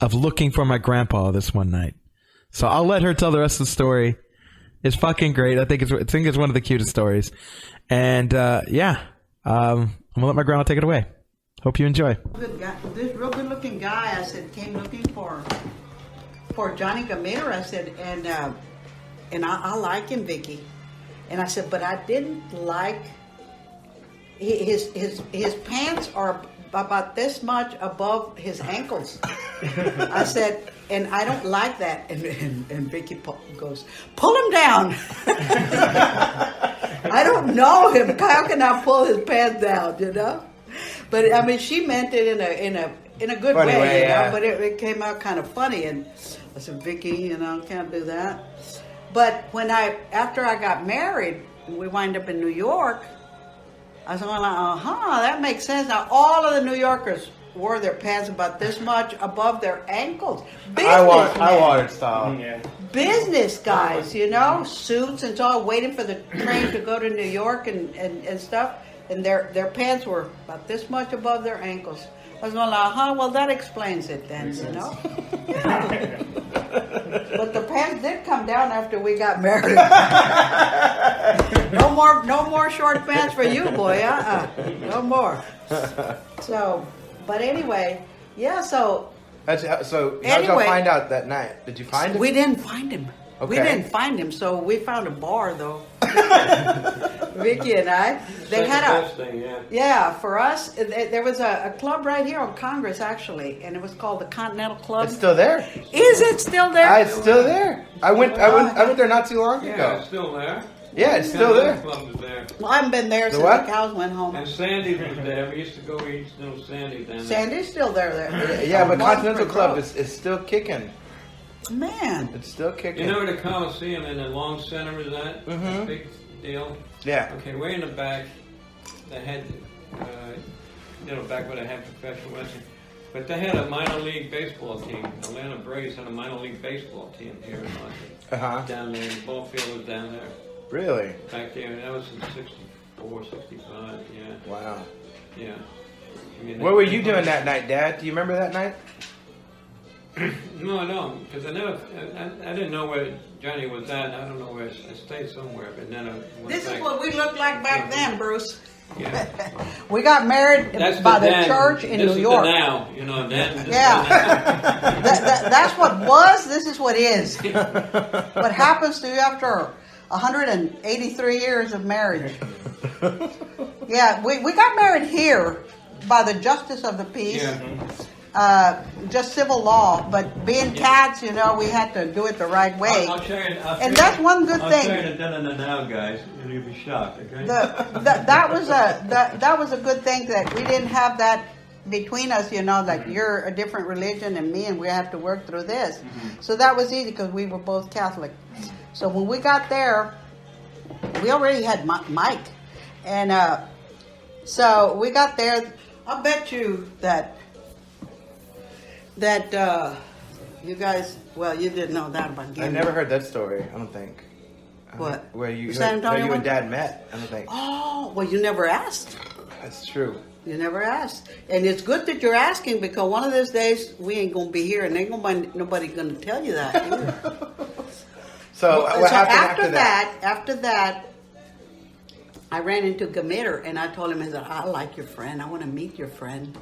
of looking for my grandpa this one night. So I'll let her tell the rest of the story. It's fucking great. I think it's one of the cutest stories. And I'm gonna let my grandma take it away. Hope you enjoy. Good guy, this real good looking guy, I said, came looking for Johnny Gamero. I said, and I like him, Vicky. And I said, but I didn't like his pants are about this much above his ankles. I said, and I don't like that. And Vicky goes, pull him down. I don't know him. How can I pull his pants down, you know? But I mean, she meant it in a good way, you know? But it came out kind of funny. And I said, Vicky, can't do that. But after I got married, we wind up in New York. I was going like, that makes sense. Now, all of the New Yorkers wore their pants about this much above their ankles. I Businessmen. wanted style. Yeah. Business guys, suits and all, waiting for the train to go to New York and stuff. And their pants were about this much above their ankles. I was going like, well, that explains it then, Yeah. But the pants did come down after we got married. No more short pants for you, boy. No more. So, but anyway, yeah. So So how did y'all Anyway. find out that night? Did you find him? we didn't find him. We Okay. didn't find him. So we found a bar though. Vicky and I. They had a. Best thing, yeah. Yeah, for us, there was a club right here on Congress, actually, and it was called the Continental Club. It's still there. Is it still there? It's still there. I went there not too long Yeah, ago. it's still there. Yeah, it's still there. Club is there. Well, I haven't been there since what? the cows went home. And Sandy's was there. We used to go eat little Sandy then. Sandy's still there. Yeah, but Martin Continental Road. Club is still kicking. Man. It's still kicking. You know where the Coliseum in the Long Center is at? Mhm. Big deal. Yeah. Okay, way in the back, they had, back where they had professional wrestling. But they had a minor league baseball team. Atlanta Braves had a minor league baseball team here in London. Uh-huh. Down there, the ball field was down there. Really? Back there, and that was in 64, 65, yeah. Wow. Yeah. I mean, What were you doing that night, Dad? Do you remember that night? No, I don't, because I didn't know where Johnny was at. I don't know where. I stayed somewhere, but then I went This back. is what we looked like back then, Bruce. Yeah. We got married That's by the then. church in This New is York. The now, then. This is Yeah. the now. That's what was. This is what is. What happens to you after 183 years of marriage? Yeah, we got married here by the justice of the peace. Yeah. Just civil law, but being cats, we had to do it the right way. I'll show you. And that's one good I'll show you thing. the then and the now, guys, and you'll be shocked. Okay. That was a good thing that we didn't have that between us. Like you're a different religion than me, and we have to work through this. So that was easy because we were both Catholic. So when we got there, we already had Mike, and so we got there. I'll bet you that you guys, well, you didn't know that about I gaming. never heard that story. I don't think. What? Where you San Antonio and one? Dad met? I don't think. Oh, well, you never asked. That's true. You never asked. And it's good that you're asking because one of those days we ain't going to be here and ain't nobody going to tell you that either. So what happened After that, I ran into Gameter and I told him, I said, I like your friend. I want to meet your friend.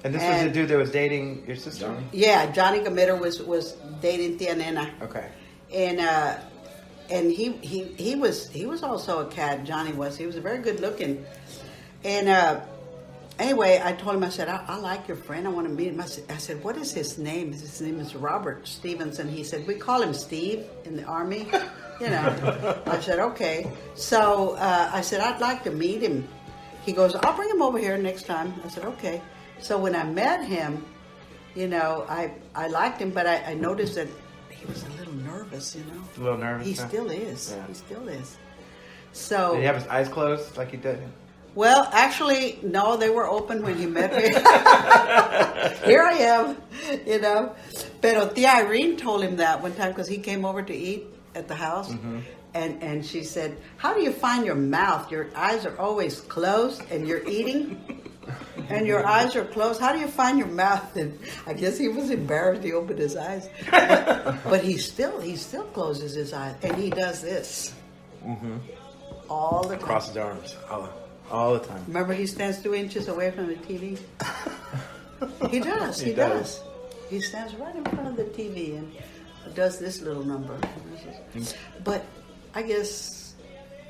And this was the dude that was dating your sister? Yeah, Johnny Gameter was dating Tia Nena. Okay. And he was also a cat. Johnny was. He was very good looking. And anyway, I told him, I said, I like your friend. I want to meet him. I said, what is his name? His name is Robert Stevenson. He said, we call him Steve in the Army. I said, okay. So I said, I'd like to meet him. He goes, I'll bring him over here next time. I said, okay. So when I met him, I liked him, but I noticed that he was a little nervous, A little nervous? He huh? still is. Yeah. He still is. So Did he have his eyes closed like he did? well, actually, no, they were open when he met me. Here I am, Pero Tia Irene told him that one time because he came over to eat at the house. Mm-hmm. And she said, how do you find your mouth? Your eyes are always closed and you're eating and your eyes are closed. How do you find your mouth? And I guess he was embarrassed. He opened his eyes. But he still closes his eyes and he does this. Mm-hmm. All the time. Across his arms. All the time. Remember, he stands 2 inches away from the TV. He does. He does. does. He stands right in front of the TV and does this little number. But I guess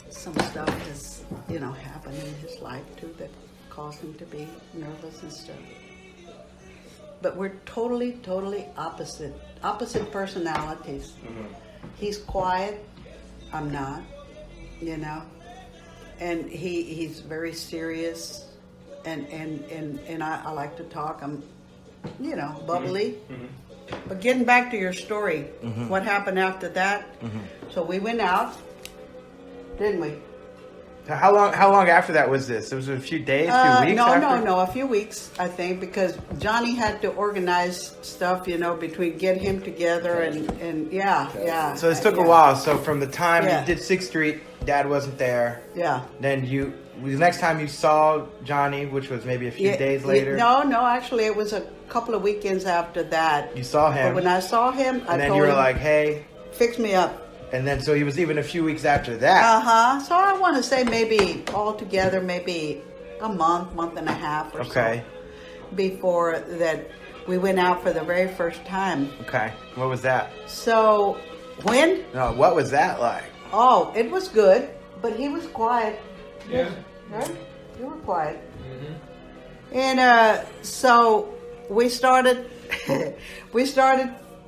some stuff has, happened in his life too that caused him to be nervous and stuff. But we're totally opposite personalities. Mm-hmm. He's quiet. I'm not. And he's very serious, and I like to talk. I'm, bubbly. Mm-hmm. But getting back to your story, what happened after that? Mm-hmm. So we went out, didn't we? How long after that was this? It was a few days, few weeks after? No, a few weeks, I think, because Johnny had to organize stuff, between get him together and yeah. So this took a while. So from the time Yeah. you did 6th Street, Dad wasn't there. Yeah. Then the next time you saw Johnny, which was maybe a few days later. No, actually, it was a couple of weekends after that. You saw him. But when I saw him, I And then told you were him, like, hey. fix me up. And then so he was even a few weeks after that. So I want to say maybe altogether, maybe a month and a half or so before that we went out for the very first time. Okay. What was that? So when? No, what was that like? Oh, it was good, but he was quiet. Yeah. Right? You were quiet. And so we started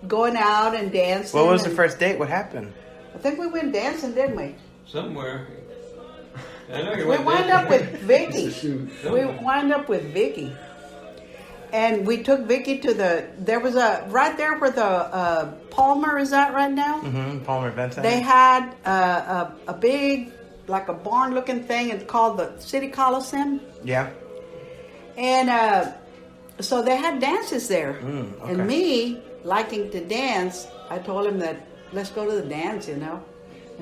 going out and dancing. What was the first date? What happened? I think we went dancing, didn't we? Somewhere. I know you We went wound dancing. up with Vicky. We wound up with Vicky. And we took Vicky to there was right there where the Palmer is at right now. Mm-hmm. Palmer Event Center. They had a big, like a barn looking thing. It's called the City Coliseum. Yeah. And so they had dances there. Okay. And me, liking to dance, I told him that let's go to the dance, And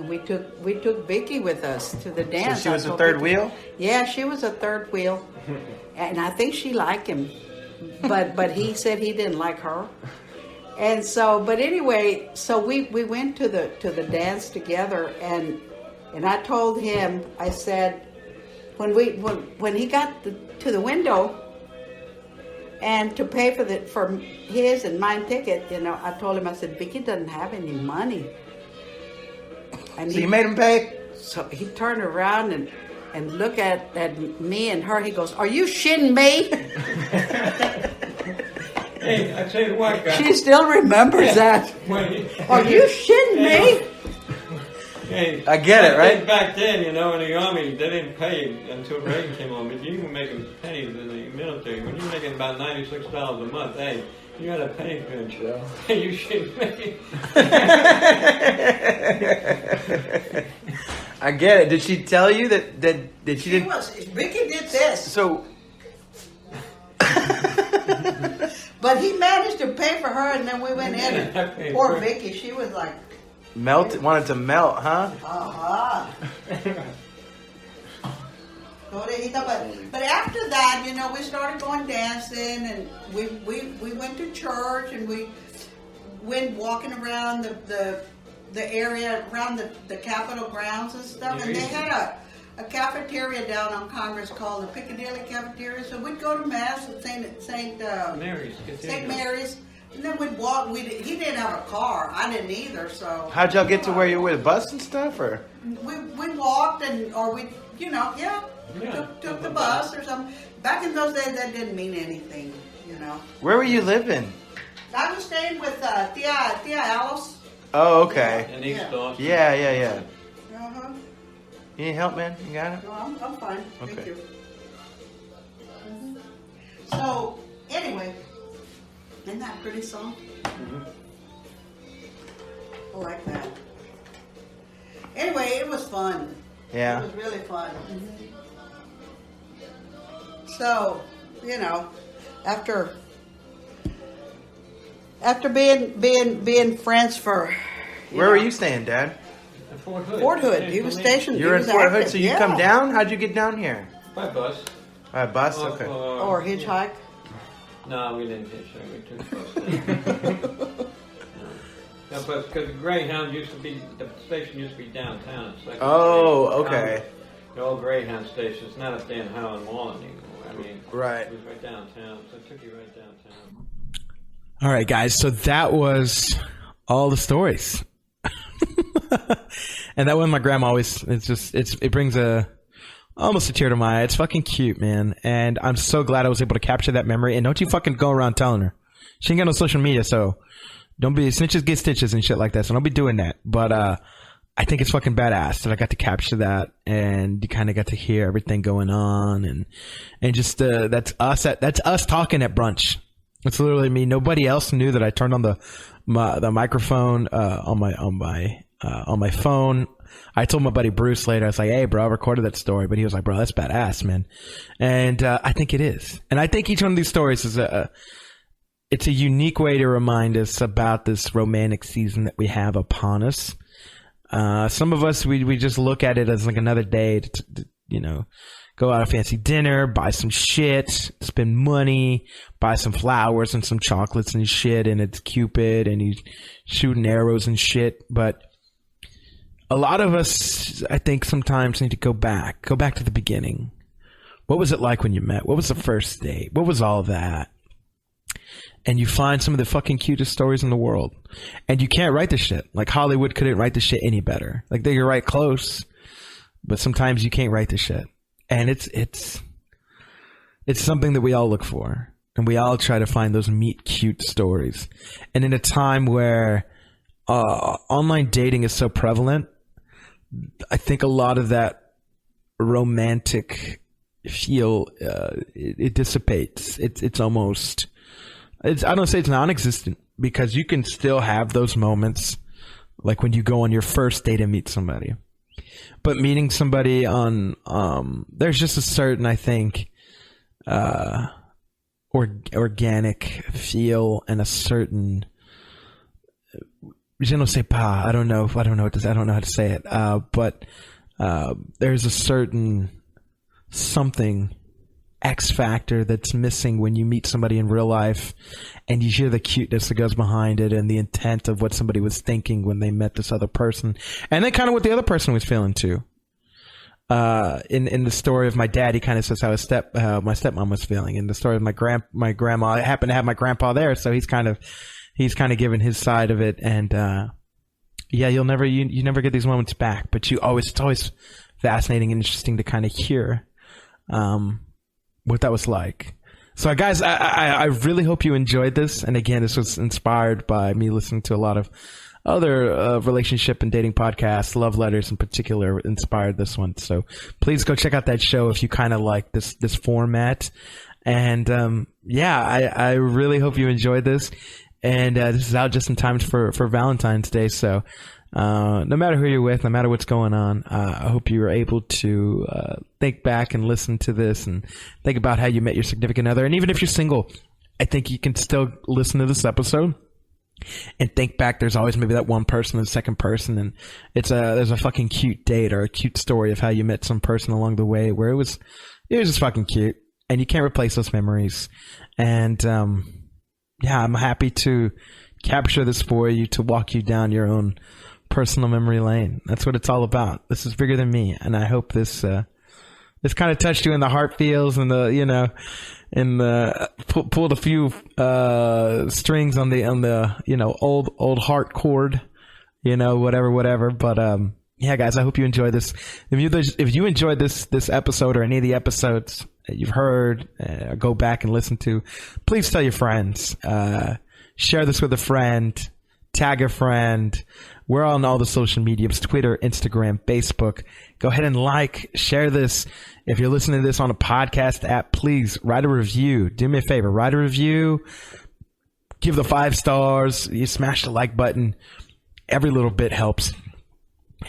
we took Vicky with us to the dance. So she was I a told third Vicky- wheel? Yeah, she was a third wheel. And I think she liked him. But he said he didn't like her. And so, but anyway, so we went to the dance together, and I told him, I said, when he got to the window and to pay for his and mine ticket, I told him, I said, Vicky doesn't have any money. And So you made him pay? So he turned around and looked at me and her. He goes, "Are you shitting me?" Hey, I tell you what, guys. She still remembers that. Are you shitting me? Hey, I get it, right? Back then, in the Army, they didn't pay until Reagan came on, but you were making pennies in the military. When you're making about $96 a month, hey, you had a penny pinch. Hey, you shouldn't make I get it. Did she tell you that she She didn't? was. Vicky did this, So but he managed to pay for her, and then we went in. I And paid poor for it. Vicky, she was like, wanted to melt, huh? But after that, we started going dancing, and we went to church, and we went walking around the area around the Capitol grounds and stuff. And they had a cafeteria down on Congress called the Piccadilly Cafeteria. So we'd go to mass at St. Mary's. St. Mary's, and then we'd walk. He didn't have a car. I didn't either. So How'd y'all get to where you were? Bus and stuff, or? we walked, or we took the bus or something. Back in those days, that didn't mean anything. Where were you living? I was staying with Tia Alice. Oh, okay. And East Austin. Yeah. Uh-huh. You need help, man? You got it? No, I'm fine. Thank Okay. you. So, anyway, isn't that a pretty song? I like that. Anyway, it was fun. Yeah. It was really fun. So, after being friends for Where were you staying, Dad? Fort Hood. Fort Hood, he was stationed. You were he in was Fort Hood, active, so you yeah. come down? How'd you get down here? By bus. By bus? Off, Okay. Or hitchhike. No, we didn't hitchhike. We took bus. No, but because Greyhound the station used to be downtown. It's like Okay. The old Greyhound station. It's not up there in Howe and Wall anymore. I mean, Right. It was right downtown, so it took you right downtown. All right, guys. So that was all the stories. And that one, my grandma always, it brings almost a tear to my eye. It's fucking cute, man. And I'm so glad I was able to capture that memory. And don't you fucking go around telling her. She ain't got no social media, so don't be snitches get stitches and shit like that. So don't be doing that. But, I think it's fucking badass that I got to capture that, and you kind of got to hear everything going on, and just that's us talking at brunch. It's literally me. Nobody else knew that I turned on the microphone on my on my phone. I told my buddy Bruce later, I was like, hey, bro, I recorded that story. But he was like, bro, that's badass, man. And I think it is. And I think each one of these stories is it's a unique way to remind us about this romantic season that we have upon us. Some of us, we just look at it as like another day to go out a fancy dinner, buy some shit, spend money, buy some flowers and some chocolates and shit, and it's Cupid and he's shooting arrows and shit. But a lot of us, I think, sometimes need to go back to the beginning. What was it like when you met? What was the first date? What was all of that? And you find some of the fucking cutest stories in the world. And you can't write the shit. Like Hollywood couldn't write the shit any better. Like they could write close, but sometimes you can't write the shit. And it's something that we all look for. And we all try to find those meet cute stories. And in a time where online dating is so prevalent, I think a lot of that romantic feel, it dissipates. It's almost... I don't say it's non-existent, because you can still have those moments, like when you go on your first date and meet somebody. But meeting somebody on, there's just a certain, I think, organic feel and a certain, je ne sais pas, I don't know how to say it, but there's a certain something, X factor that's missing when you meet somebody in real life and you hear the cuteness that goes behind it and the intent of what somebody was thinking when they met this other person, and then kind of what the other person was feeling too. In the story of my dad, he kind of says how my stepmom was feeling. In the story of my grandma, I happened to have my grandpa there, so he's kind of given his side of it. And yeah, you never get these moments back, but it's always fascinating and interesting to kind of hear what that was like. So guys, I really hope you enjoyed this. And again, this was inspired by me listening to a lot of other relationship and dating podcasts. Love Letters in particular inspired this one. So please go check out that show if you kind of like this format. And yeah, I really hope you enjoyed this. And this is out just in time for Valentine's Day. So no matter who you're with, no matter what's going on, I hope you were able to think back and listen to this and think about how you met your significant other. And even if you're single, I think you can still listen to this episode and think back. There's always maybe that one person and second person, and there's a fucking cute date or a cute story of how you met some person along the way where it was just fucking cute, and you can't replace those memories. And yeah, I'm happy to capture this for you, to walk you down your own personal memory lane. That's what it's all about. This is bigger than me, and I hope this kind of touched you in the heart feels and pulled a few strings on the old heart chord, whatever. But yeah, guys, I hope you enjoy this. If you enjoyed this episode or any of the episodes that you've heard, go back and listen to, please tell your friends. Share this with a friend. Tag a friend. We're on all the social medias, Twitter, Instagram, Facebook. Go ahead and share this. If you're listening to this on a podcast app, please write a review. Do me a favor, write a review. Give the 5 stars. You smash the like button. Every little bit helps.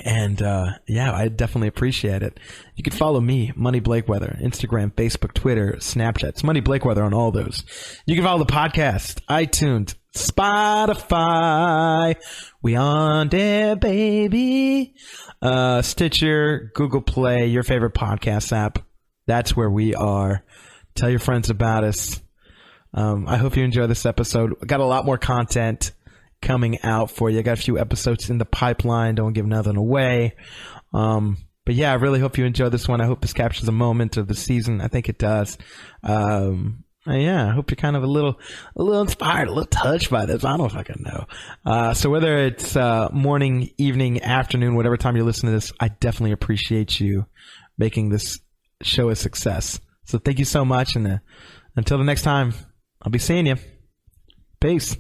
And yeah, I definitely appreciate it. You can follow me, Money Blakeweather, Instagram, Facebook, Twitter, Snapchat. It's Money Blakeweather on all those. You can follow the podcast, iTunes, Spotify. We on there, baby. Stitcher, Google Play, your favorite podcast app. That's where we are. Tell your friends about us. I hope you enjoy this episode. I got a lot more content coming out for you. I got a few episodes in the pipeline. Don't give nothing away. But yeah, I really hope you enjoy this one. I hope this captures a moment of the season. I think it does. Yeah, I hope you're kind of a little inspired, a little touched by this. I don't fucking know. So whether it's morning, evening, afternoon, whatever time you're listening to this, I definitely appreciate you making this show a success. So thank you so much. And until the next time, I'll be seeing you. Peace.